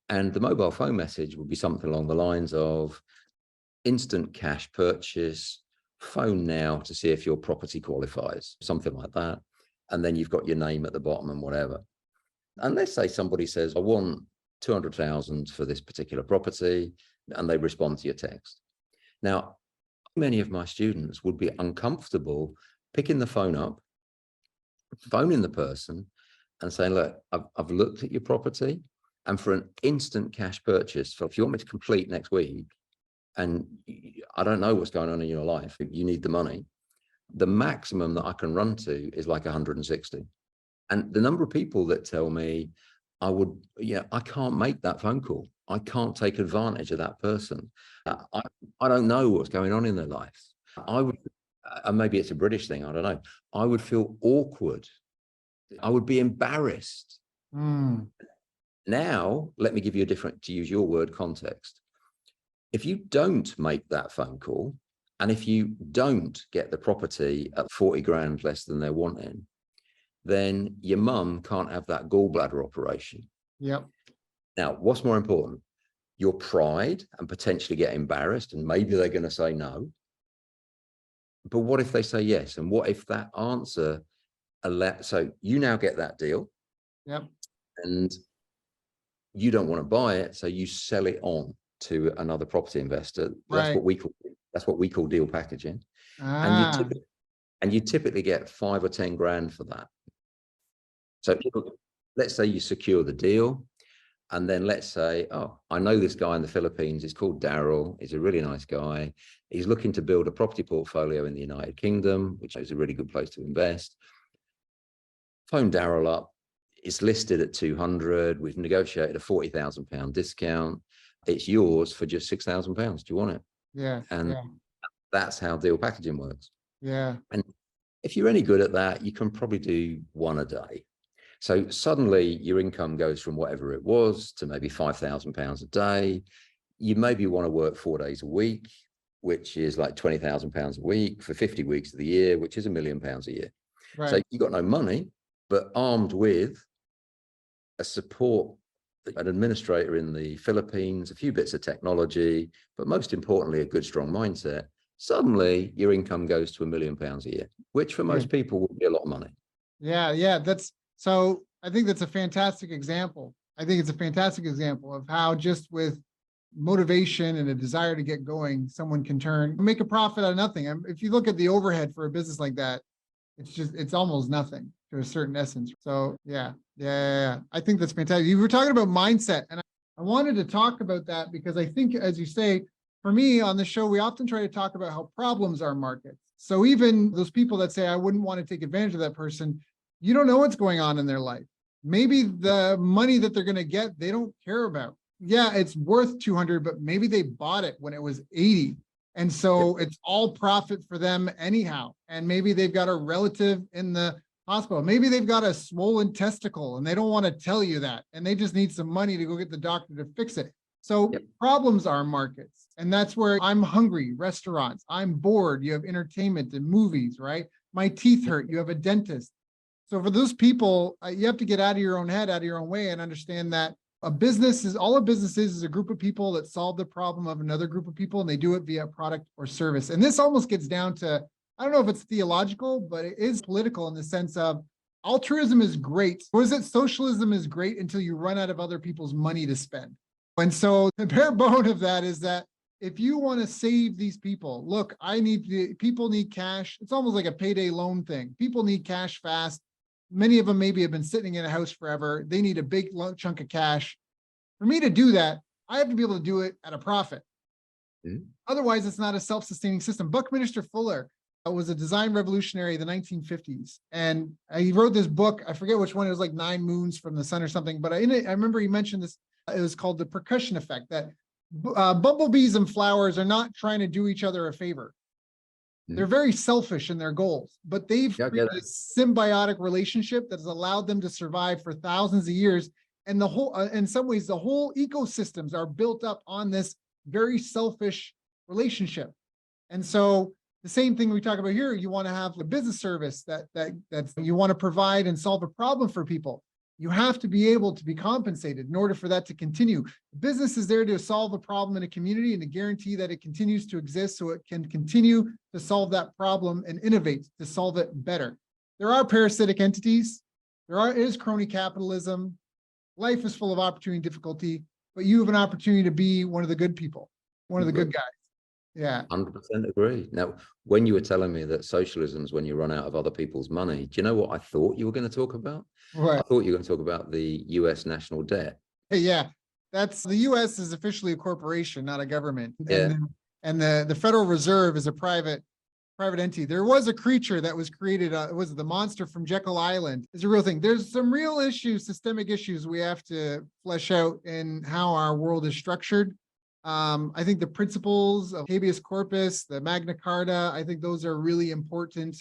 Speaker 2: And the mobile phone message would be something along the lines of instant cash purchase, phone now to see if your property qualifies, something like that. And then you've got your name at the bottom and whatever. And let's say somebody says, I want 200,000 for this particular property, and they respond to your text. Now, many of my students would be uncomfortable picking the phone up, phoning the person and saying, look, I've looked at your property, and for an instant cash purchase, if you want me to complete next week, and I don't know what's going on in your life, you need the money, the maximum that I can run to is like 160. And the number of people that tell me I can't make that phone call. I can't take advantage of that person. I don't know what's going on in their life. I would, maybe it's a British thing, I don't know. I would feel awkward. I would be embarrassed. Now, let me give you to use your word, context. If you don't make that phone call, and if you don't get the property at 40 grand less than they're wanting, then your mum can't have that gallbladder operation. Now, what's more important? Your pride and potentially get embarrassed, and maybe they're going to say no. But what if they say yes? And what if that answer, so you now get that deal, and you don't want to buy it, so you sell it on to another property investor. That's what we call deal packaging. And you typically get 5 or 10 grand for that. So let's say you secure the deal, and then let's say, oh, I know this guy in the Philippines. He's called Daryl. He's a really nice guy. He's looking to build a property portfolio in the United Kingdom, which is a really good place to invest. Phone Daryl up. It's listed at 200. We've negotiated a £40,000 discount. It's yours for just £6,000. Do you want it? And that's how deal packaging works. And if you're any good at that, you can probably do 1 a day. So suddenly your income goes from whatever it was to maybe £5,000 a day. You maybe want to work 4 days a week, which is like £20,000 a week for 50 weeks of the year, which is £1 million a year. So you got no money, but armed with a support, an administrator in the Philippines, a few bits of technology, but most importantly, a good, strong mindset, suddenly your income goes to £1 million a year, which for most people would be a lot of money.
Speaker 1: So I think that's a fantastic example. I think it's a fantastic example of how just with motivation and a desire to get going, someone can make a profit out of nothing. If you look at the overhead for a business like that, it's almost nothing to a certain essence. So I think that's fantastic. You were talking about mindset, and I wanted to talk about that because I think, as you say, for me on the show, we often try to talk about how problems are markets. So even those people that say, I wouldn't want to take advantage of that person, you don't know what's going on in their life. Maybe the money that they're going to get, they don't care about. Yeah, it's worth 200, but maybe they bought it when it was 80. And so it's all profit for them anyhow. And maybe they've got a relative in the hospital. Maybe they've got a swollen testicle and they don't want to tell you that. And they just need some money to go get the doctor to fix it. So
Speaker 2: Yep.
Speaker 1: problems are markets. And that's where I'm hungry, restaurants, I'm bored, you have entertainment and movies, right? My teeth hurt, you have a dentist. So for those people, you have to get out of your own head, out of your own way, and understand that all a business is a group of people that solve the problem of another group of people, and they do it via product or service. And this almost gets down to, I don't know if it's theological, but it is political in the sense of altruism is great. Was it socialism is great until you run out of other people's money to spend? And so the bare bone of that is that if you want to save these people, look, people need cash. It's almost like a payday loan thing. People need cash fast. Many of them maybe have been sitting in a house forever. They need a big chunk of cash. For me to do that, I have to be able to do it at a profit.
Speaker 2: Mm.
Speaker 1: Otherwise, it's not a self-sustaining system. Buckminster Fuller was a design revolutionary in the 1950s. And he wrote this book. I forget which one. It was like 9 Moons from the Sun or something. But I remember he mentioned this. It was called the percussion effect, that bumblebees and flowers are not trying to do each other a favor. They're very selfish in their goals, but they've created a symbiotic relationship that has allowed them to survive for thousands of years. And the whole, in some ways, the whole ecosystems are built up on this very selfish relationship. And so the same thing we talk about here, you want to have a business service that you want to provide and solve a problem for people. You have to be able to be compensated in order for that to continue. Business is there to solve a problem in a community and to guarantee that it continues to exist so it can continue to solve that problem and innovate to solve it better. There are parasitic entities. Is crony capitalism. Life is full of opportunity and difficulty, but you have an opportunity to be one of the good people, one of the good guys. Yeah.
Speaker 2: 100% agree. Now, when you were telling me that socialism is when you run out of other people's money, do you know what I thought you were going to talk about?
Speaker 1: What?
Speaker 2: I thought you were going to talk about the US national debt.
Speaker 1: Yeah, the US is officially a corporation, not a government.
Speaker 2: Yeah.
Speaker 1: And the Federal Reserve is a private entity. There was a creature that was created, was the monster from Jekyll Island. It's a real thing. There's some real issues, systemic issues we have to flesh out in how our world is structured. I think the principles of habeas corpus, the Magna Carta, I think those are really important.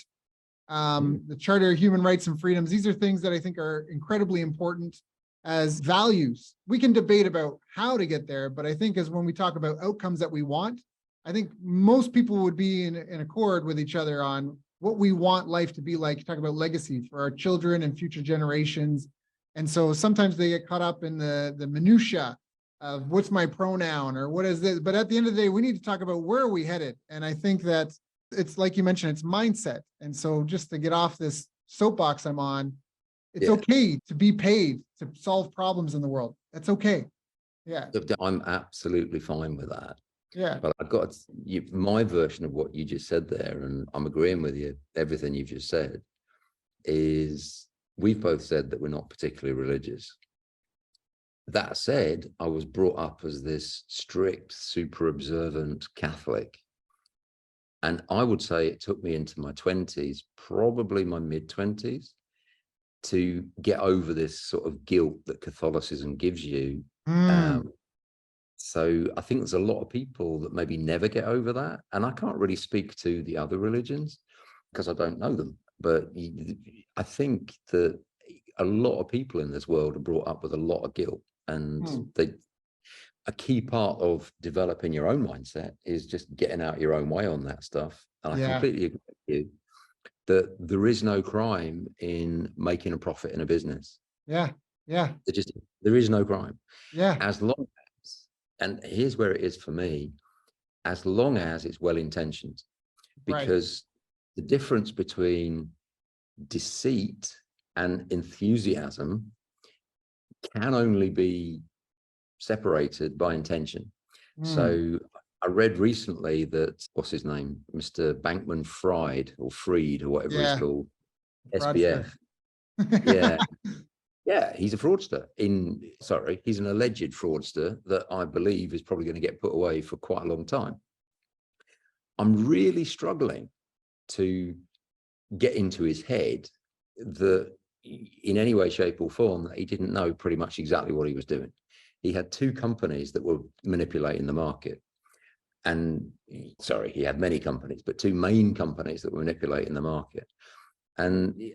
Speaker 1: The Charter of Human Rights and Freedoms, these are things that I think are incredibly important as values. We can debate about how to get there, but I think as when we talk about outcomes that we want, I think most people would be in accord with each other on what we want life to be like. Talk about legacy for our children and future generations. And so sometimes they get caught up in the minutia of what's my pronoun or what is this, but at the end of the day, we need to talk about where are we headed. And I think that it's like you mentioned, it's mindset. And so just to get off this soapbox I'm on, it's okay to be paid to solve problems in the world. That's okay. Yeah.
Speaker 2: I'm absolutely fine with that.
Speaker 1: Yeah.
Speaker 2: But I've got my version of what you just said there, and I'm agreeing with you, everything you've just said, is we've both said that we're not particularly religious. That said, I was brought up as this strict, super observant Catholic. And I would say it took me into my 20s, probably my mid-20s, to get over this sort of guilt that Catholicism gives you. So I think there's a lot of people that maybe never get over that. And I can't really speak to the other religions because I don't know them. But I think that a lot of people in this world are brought up with a lot of guilt. And a key part of developing your own mindset is just getting out your own way on that stuff. And I completely agree with you that there is no crime in making a profit in a business.
Speaker 1: Yeah.
Speaker 2: There is no crime.
Speaker 1: Yeah.
Speaker 2: As long as, and here's where it is for me, as long as it's well-intentioned, because the difference between deceit and enthusiasm can only be separated by intention. So I read recently that, what's his name? Mr. Bankman Fried or Freed or whatever he's called. SBF. Yeah, he's a fraudster. He's an alleged fraudster that I believe is probably going to get put away for quite a long time. I'm really struggling to get into his head that in any way, shape or form, that he didn't know pretty much exactly what he was doing. He had 2 companies that were manipulating the market. And he had many companies, but 2 main companies that were manipulating the market. And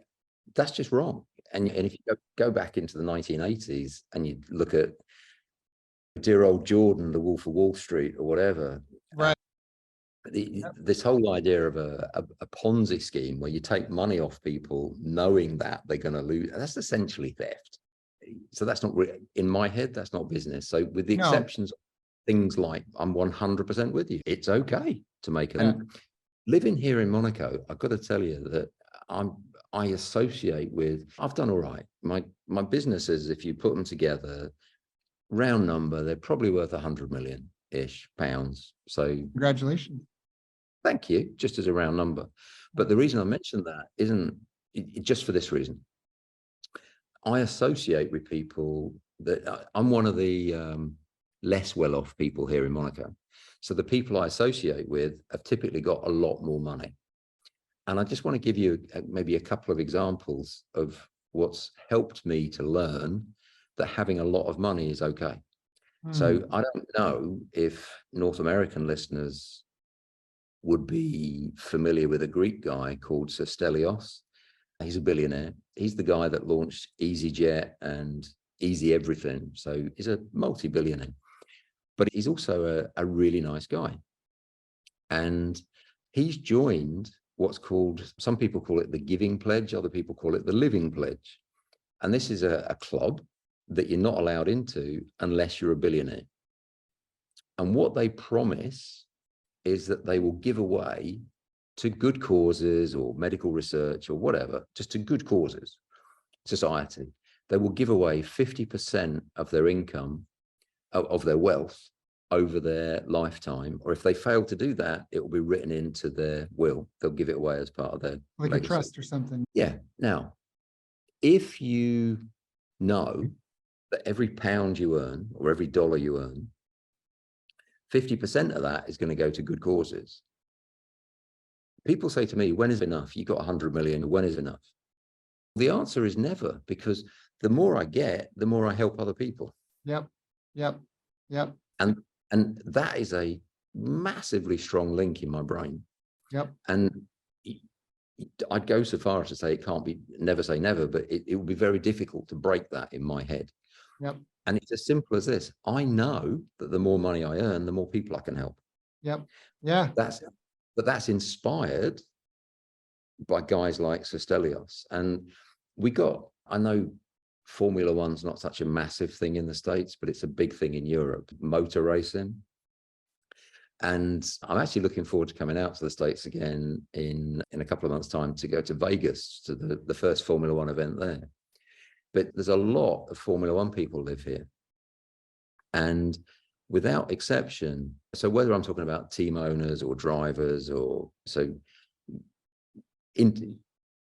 Speaker 2: that's just wrong. And if you go back into the 1980s and you look at dear old Jordan, the Wolf of Wall Street or whatever.
Speaker 1: Right.
Speaker 2: This whole idea of a Ponzi scheme where you take money off people knowing that they're going to lose, that's essentially theft. So that's not in my head, that's not business. So with the exceptions, things like I'm 100% with you. It's okay to make it. And living here in Monaco, I've got to tell you that I associate with, I've done all right. My businesses, if you put them together, round number, they're probably worth 100 million-ish pounds. So
Speaker 1: congratulations.
Speaker 2: Thank you, just as a round number. But the reason I mentioned that isn't just for this reason. I associate with people that I'm one of the less well-off people here in Monaco. So the people I associate with have typically got a lot more money. And I just want to give you maybe a couple of examples of what's helped me to learn that having a lot of money is okay. So I don't know if North American listeners would be familiar with a Greek guy called Sir Stelios. He's a billionaire. He's the guy that launched EasyJet and Easy Everything. So he's a multi-billionaire, but he's also a really nice guy. And he's joined what's called, some people call it the Giving Pledge, other people call it the Living Pledge. And this is a club that you're not allowed into unless you're a billionaire. And what they promise is that they will give away to good causes or medical research or whatever, just to good causes, society. They will give away 50% of their income, of their wealth over their lifetime. Or if they fail to do that, it will be written into their will. They'll give it away as part of their
Speaker 1: like
Speaker 2: legacy.
Speaker 1: A trust or something.
Speaker 2: Yeah. Now, if you know that every pound you earn or every dollar you earn, 50% of that is going to go to good causes. People say to me, when is enough? You got 100 million, when is enough? The answer is never, because the more I get, the more I help other people.
Speaker 1: Yep.
Speaker 2: And that is a massively strong link in my brain.
Speaker 1: Yep.
Speaker 2: And I'd go so far as to say it can't be, never say never, but it would be very difficult to break that in my head.
Speaker 1: Yep.
Speaker 2: And it's as simple as this. I know that the more money I earn, the more people I can help.
Speaker 1: Yep. Yeah.
Speaker 2: But that's inspired by guys like Sir Stelios. And I know Formula One's not such a massive thing in the States, but it's a big thing in Europe, motor racing. And I'm actually looking forward to coming out to the States again in a couple of months' time to go to Vegas to the first Formula One event there. But there's a lot of Formula One people live here. And without exception, so whether I'm talking about team owners or drivers or in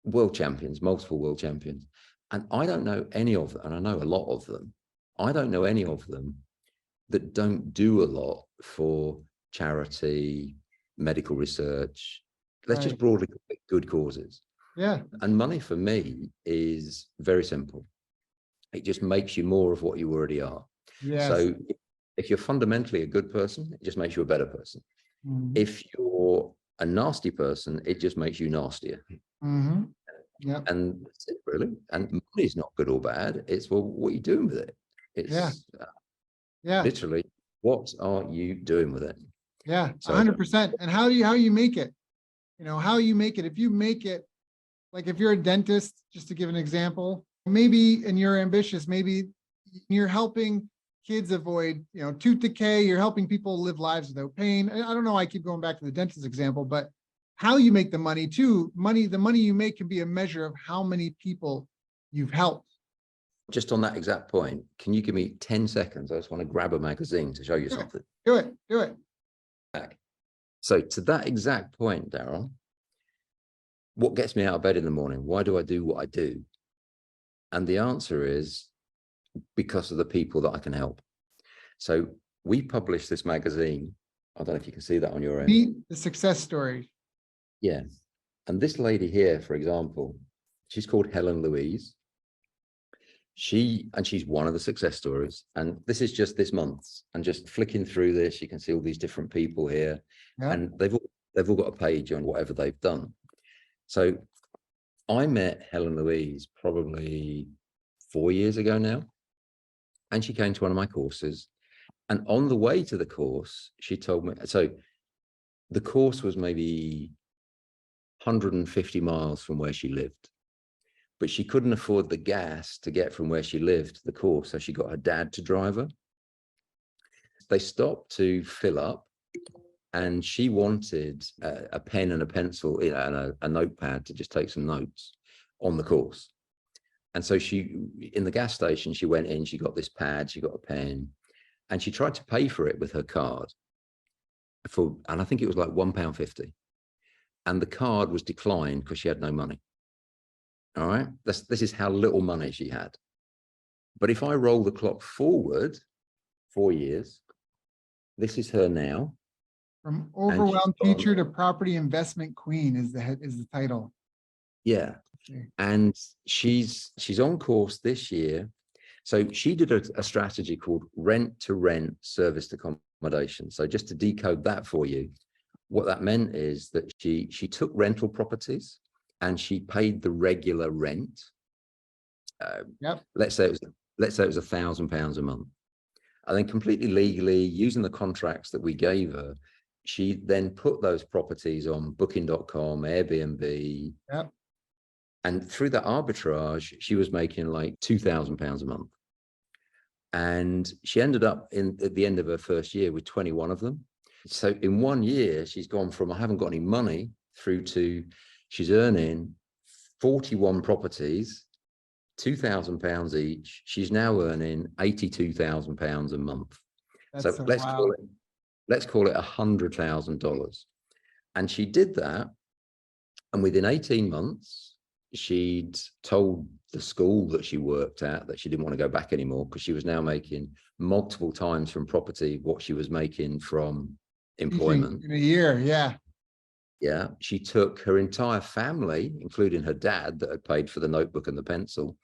Speaker 2: world champions, multiple world champions, and I don't know any of them, and I know a lot of them, I don't know any of them that don't do a lot for charity, medical research, let's just broadly call it good causes.
Speaker 1: Yeah.
Speaker 2: And money for me is very simple. It just makes you more of what you already are.
Speaker 1: Yes.
Speaker 2: So if you're fundamentally a good person, it just makes you a better person. If you're a nasty person, it just makes you nastier.
Speaker 1: Yeah.
Speaker 2: And that's it, really. And money's not good or bad. It's, well, what are you doing with it? It's literally, what are you doing with it?
Speaker 1: Yeah, 100%. And how you make it, how you make it. If you make it, like if you're a dentist, just to give an example, maybe, and you're ambitious, maybe you're helping kids avoid, tooth decay, you're helping people live lives without pain. I don't know why I keep going back to the dentist example, but how you make the money too, the money you make can be a measure of how many people you've helped.
Speaker 2: Just on that exact point, can you give me 10 seconds? I just want to grab a magazine to show you something.
Speaker 1: Do it.
Speaker 2: So to that exact point, Daryl, what gets me out of bed in the morning? Why do I do what I do? And the answer is because of the people that I can help. So we publish this magazine. I don't know if you can see that on your end.
Speaker 1: Meet the success story.
Speaker 2: Yeah. And this lady here, for example, she's called Helen Louise. She's one of the success stories. And this is just this month's. And just flicking through this, you can see all these different people here. Yeah. And they've all got a page on whatever they've done. So I met Helen Louise probably 4 years ago now. And she came to one of my courses. And on the way to the course, she told me, so the course was maybe 150 miles from where she lived, but she couldn't afford the gas to get from where she lived to the course. So she got her dad to drive her. They stopped to fill up, and she wanted a pen and a pencil, you know, and a notepad to just take some notes on the course. And so she, in the gas station, she went in, she got this pad, she got a pen, and she tried to pay for it with her card and I think it was like £1.50. And the card was declined because she had no money. All right. This is how little money she had. But if I roll the clock forward 4 years, this is her now.
Speaker 1: From overwhelmed teacher to property investment queen is the title.
Speaker 2: Yeah. Okay. And she's on course this year. So she did a strategy called rent to rent serviced accommodation. So just to decode that for you, what that meant is that she took rental properties and she paid the regular rent.
Speaker 1: Yep.
Speaker 2: Let's say it was £1,000 a month. And then completely legally, using the contracts that we gave her, she then put those properties on booking.com, Airbnb.
Speaker 1: Yep.
Speaker 2: And through that arbitrage, she was making like £2,000 a month. And she ended up at the end of her first year with 21 of them. So in 1 year, she's gone from I haven't got any money through to she's earning 41 properties, £2,000 each. She's now earning £82,000 a month.
Speaker 1: That's
Speaker 2: so let's call it $100,000. And she did that. And within 18 months, she'd told the school that she worked at that she didn't want to go back anymore because she was now making multiple times from property what she was making from employment.
Speaker 1: In a year, yeah.
Speaker 2: Yeah. She took her entire family, including her dad that had paid for the notebook and the pencil,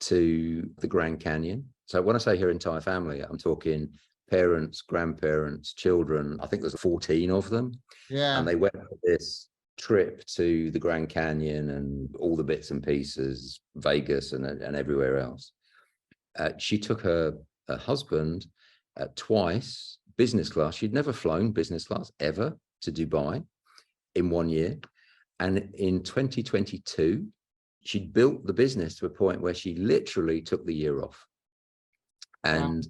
Speaker 2: to the Grand Canyon. So when I say her entire family, I'm talking parents, grandparents, children. I think there's 14 of them.
Speaker 1: Yeah.
Speaker 2: And they went on this trip to the Grand Canyon and all the bits and pieces, Vegas and everywhere else. She took her husband twice, business class. She'd never flown business class ever to Dubai in 1 year. And in 2022, she'd built the business to a point where she literally took the year off. And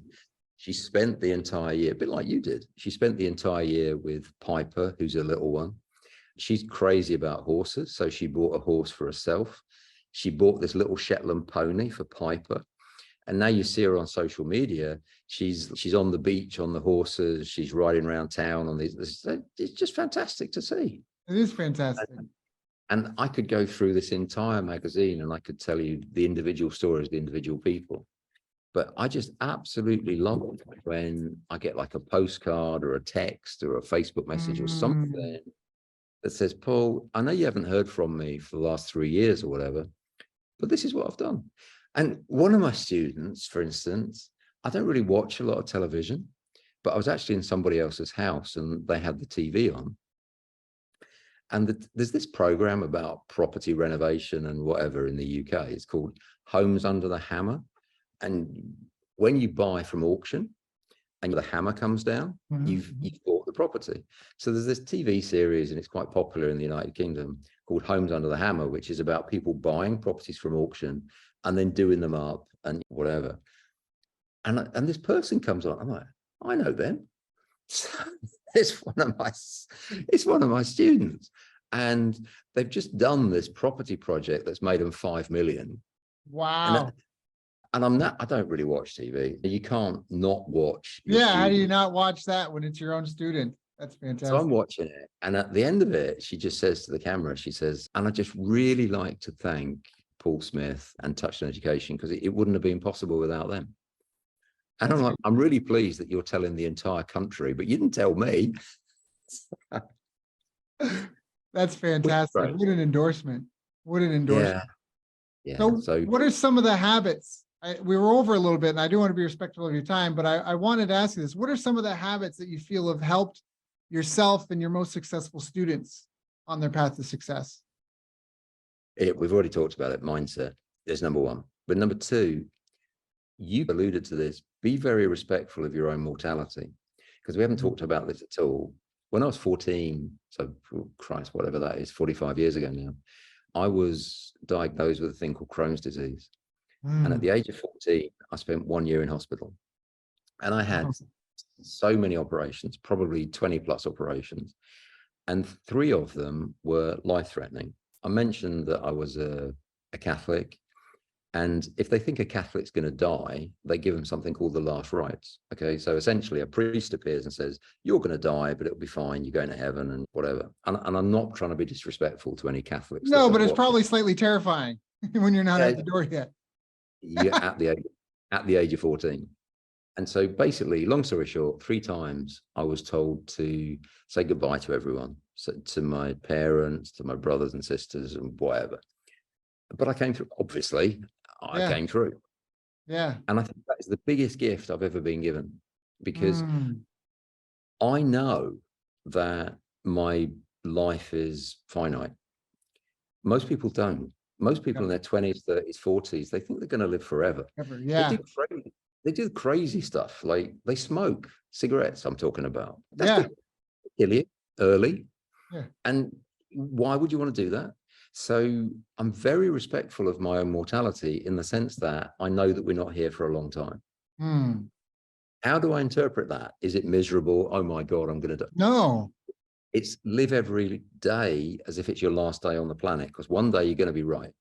Speaker 2: she spent the entire year, a bit like you did. She spent the entire year with Piper, who's a little one. She's crazy about horses. So she bought a horse for herself. She bought this little Shetland pony for Piper. And now you see her on social media. She's on the beach on the horses. She's riding around town on these. It's just fantastic to see.
Speaker 1: It is fantastic.
Speaker 2: And I could go through this entire magazine and I could tell you the individual stories, the individual people. But I just absolutely love it when I get like a postcard or a text or a Facebook message or something that says, Paul, I know you haven't heard from me for the last 3 years or whatever, but this is what I've done. And one of my students, for instance, I don't really watch a lot of television, but I was actually in somebody else's house and they had the TV on. And there's this program about property renovation and whatever in the UK. It's called Homes Under the Hammer. And when you buy from auction and the hammer comes down, you've bought the property. So there's this TV series, and it's quite popular in the United Kingdom, called Homes Under the Hammer, which is about people buying properties from auction and then doing them up and whatever. And this person comes on. I'm like, I know them. So it's one of my students, and they've just done this property project that's made them 5 million.
Speaker 1: Wow.
Speaker 2: And I don't really watch TV. You can't not watch.
Speaker 1: Yeah, how do you not watch that when it's your own student? That's fantastic.
Speaker 2: So I'm watching it. And at the end of it, she just says to the camera, she says, and I just really like to thank Paul Smith and Touchstone Education, because it wouldn't have been possible without them. And I'm like, I'm really pleased that you're telling the entire country, but you didn't tell me.
Speaker 1: That's fantastic. What an endorsement. What an endorsement.
Speaker 2: Yeah.
Speaker 1: So what are some of the habits? We were over a little bit, and I do want to be respectful of your time, but I wanted to ask you this. What are some of the habits that you feel have helped yourself and your most successful students on their path to success?
Speaker 2: We've already talked about it. Mindset is number one. But number two, you alluded to this be very respectful of your own mortality, because we haven't talked about this at all. When I was 14, so oh Christ, whatever that is, 45 years ago now, I was diagnosed with a thing called Crohn's disease. And at the age of 14, I spent 1 year in hospital. And I had so many operations, probably 20 plus operations. And 3 of them were life-threatening. I mentioned that I was a Catholic. And if they think a Catholic's going to die, they give them something called the last rites. Okay, so essentially a priest appears and says, you're going to die, but it'll be fine. You're going to heaven and whatever. And I'm not trying to be disrespectful to any Catholics.
Speaker 1: No, but it's probably slightly terrifying when you're not at the door yet.
Speaker 2: You're at the age of 14. And so basically, long story short, 3 times I was told to say goodbye to everyone, so to my parents, to my brothers and sisters and whatever. But I came through, obviously. I came through.
Speaker 1: Yeah.
Speaker 2: And I think that is the biggest gift I've ever been given, because I know that my life is finite. Most people don't. Most people in their 20s, 30s, 40s, they think they're going to live forever.
Speaker 1: Yeah.
Speaker 2: They do crazy stuff. Like they smoke cigarettes, I'm talking about.
Speaker 1: That's
Speaker 2: good. Kill you early.
Speaker 1: Yeah.
Speaker 2: And why would you want to do that? So I'm very respectful of my own mortality, in the sense that I know that we're not here for a long time. How do I interpret that? Is it miserable? Oh my God, I'm going to die.
Speaker 1: No.
Speaker 2: It's live every day as if it's your last day on the planet, because one day you're going to be right.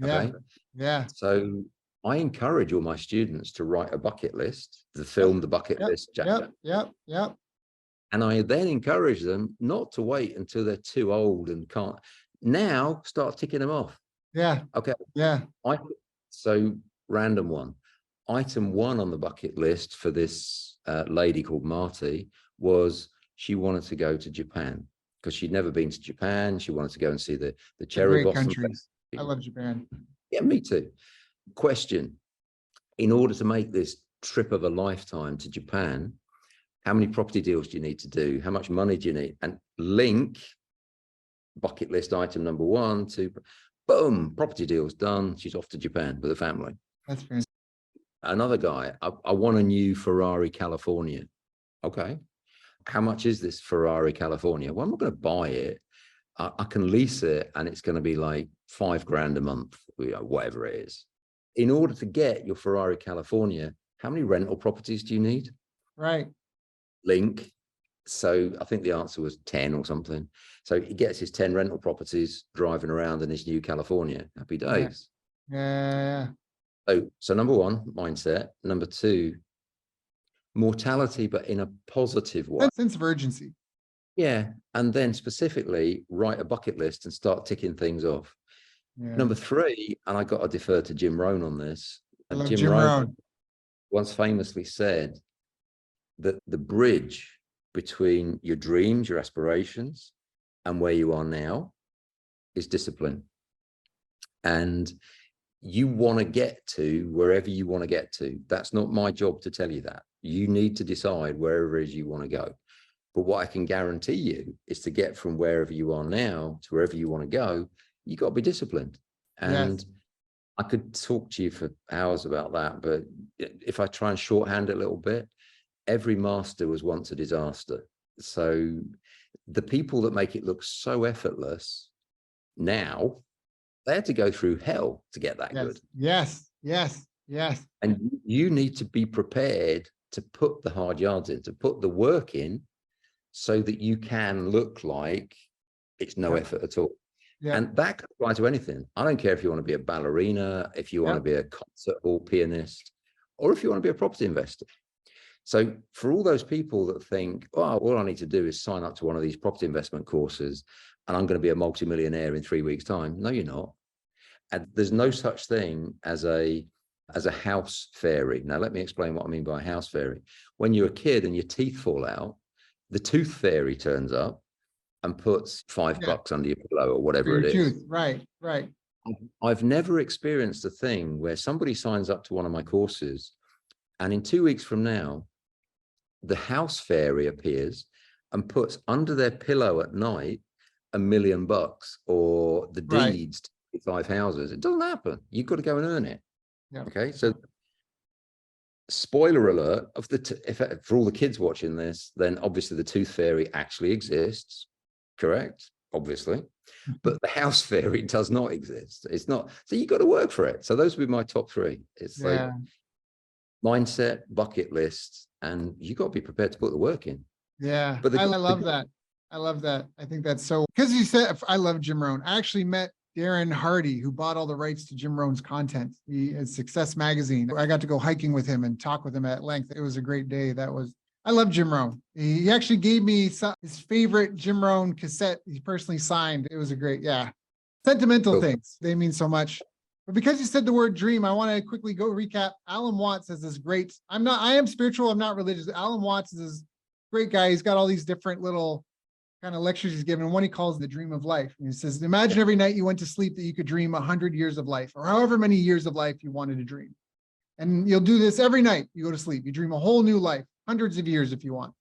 Speaker 2: Okay.
Speaker 1: Yeah.
Speaker 2: So I encourage all my students to write a bucket list, to film the bucket list chapter.
Speaker 1: Yep.
Speaker 2: And I then encourage them not to wait until they're too old and can't. Now start ticking them off.
Speaker 1: Yeah.
Speaker 2: Okay.
Speaker 1: Yeah.
Speaker 2: So random one. Item 1 on the bucket list for this lady called Marty was she wanted to go to Japan, because she'd never been to Japan. She wanted to go and see the cherry blossom.
Speaker 1: Countries. I love Japan.
Speaker 2: Yeah, me too. Question: in order to make this trip of a lifetime to Japan, how many property deals do you need to do? How much money do you need? And link bucket list item number 1 to boom, property deals done. She's off to Japan with a family.
Speaker 1: That's fantastic.
Speaker 2: Another guy, I want a new Ferrari California. Okay. How much is this Ferrari California? Well, I'm not going to buy it. I can lease it, and it's going to be like $5,000 a month, whatever it is. In order to get your Ferrari California, how many rental properties do you need?
Speaker 1: Right.
Speaker 2: Link. So I think the answer was 10 or something. So he gets his 10 rental properties driving around in his new California. Happy days.
Speaker 1: Yeah.
Speaker 2: So number 1, mindset. Number 2, mortality, but in a positive way.
Speaker 1: Sense of urgency.
Speaker 2: Yeah. And then specifically write a bucket list and start ticking things off. Number 3, and I got to defer to Jim Rohn on this.
Speaker 1: Jim Rohn
Speaker 2: once famously said that the bridge between your dreams, your aspirations, and where you are now is discipline. And you want to get to wherever you want to get to. That's not my job to tell you that. You need to decide wherever it is you want to go. But what I can guarantee you is to get from wherever you are now to wherever you want to go, you got to be disciplined. And I could talk to you for hours about that, but if I try and shorthand it a little bit, every master was once a disaster. So the people that make it look so effortless now, they had to go through hell to get that good.
Speaker 1: Yes.
Speaker 2: And you need to be prepared to put the hard yards in, to put the work in, so that you can look like it's no effort at all. And that can apply to anything. I don't care if you want to be a ballerina, if you want to be a concert hall pianist, or if you want to be a property investor. So for all those people that think, oh, all I need to do is sign up to one of these property investment courses and I'm going to be a multimillionaire in 3 weeks' time. No, you're not. And there's no such thing as a house fairy. Now, let me explain what I mean by a house fairy. When you're a kid and your teeth fall out, the tooth fairy turns up and puts $5 under your pillow or whatever it is.
Speaker 1: Right.
Speaker 2: I've never experienced a thing where somebody signs up to one of my courses and in 2 weeks from now, the house fairy appears and puts under their pillow at night $1 million or the deeds to 5 houses. It doesn't happen. You've got to go and earn it. Okay. So spoiler alert of if for all the kids watching this, then obviously the tooth fairy actually exists, correct? Obviously, but the house fairy does not exist. It's not. So you got to work for it. So those would be my top three. It's like mindset, bucket list, and you got to be prepared to put the work in.
Speaker 1: Yeah, but I love that. I love that. I think that's so, because you said, I love Jim Rohn. I actually met Darren Hardy, who bought all the rights to Jim Rohn's content. He has Success Magazine. I got to go hiking with him and talk with him at length. It was a great day. I love Jim Rohn. He actually gave me his favorite Jim Rohn cassette he personally signed. It was a great, sentimental things. They mean so much. But because you said the word dream, I want to quickly go recap. Alan Watts has this great, I am spiritual, I'm not religious. Alan Watts is this great guy. He's got all these different little kind of lectures he's given, one he calls the dream of life. And he says, imagine every night you went to sleep that you could dream 100 years of life, or however many years of life you wanted to dream. And you'll do this every night you go to sleep. You dream a whole new life, hundreds of years if you want.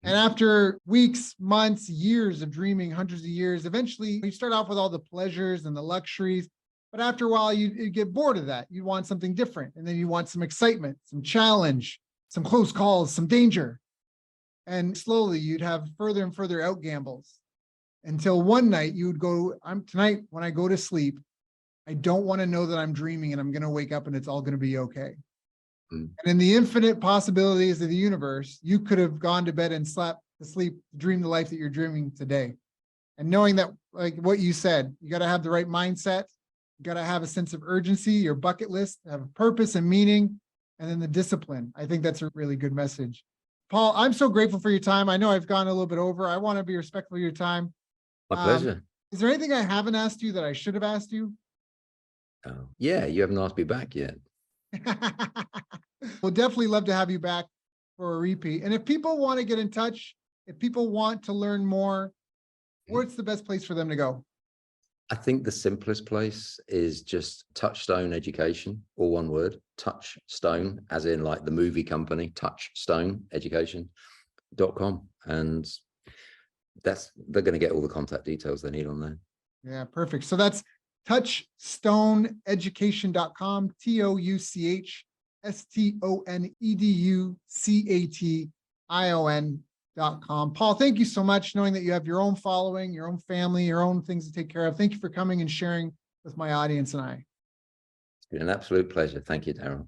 Speaker 1: And after weeks, months, years of dreaming, hundreds of years, eventually you start off with all the pleasures and the luxuries. But after a while, you get bored of that. You want something different. And then you want some excitement, some challenge, some close calls, some danger. And slowly you'd have further and further out gambles until one night you would go, tonight when I go to sleep, I don't want to know that I'm dreaming and I'm going to wake up and it's all going to be okay. And in the infinite possibilities of the universe, you could have gone to bed and slept to sleep, dream the life that you're dreaming today. And knowing that, like what you said, you got to have the right mindset. You got to have a sense of urgency, your bucket list, have a purpose and meaning, and then the discipline. I think that's a really good message. Paul, I'm so grateful for your time. I know I've gone a little bit over. I want to be respectful of your time.
Speaker 2: My pleasure.
Speaker 1: Is there anything I haven't asked you that I should have asked you?
Speaker 2: Oh, yeah, you haven't asked me back yet.
Speaker 1: We'll definitely love to have you back for a repeat. And if people want to get in touch, if people want to learn more, what's the best place for them to go?
Speaker 2: I think the simplest place is just Touchstone Education, all one word, Touchstone, as in like the movie company, touchstoneeducation.com. And they're going to get all the contact details they need on there. Yeah,
Speaker 1: perfect. So that's touchstoneeducation.com, touchstoneeducation.com. Paul, thank you so much, knowing that you have your own following, your own family, your own things to take care of. Thank you for coming and sharing with my audience and I.
Speaker 2: It's been an absolute pleasure. Thank you, Daryl.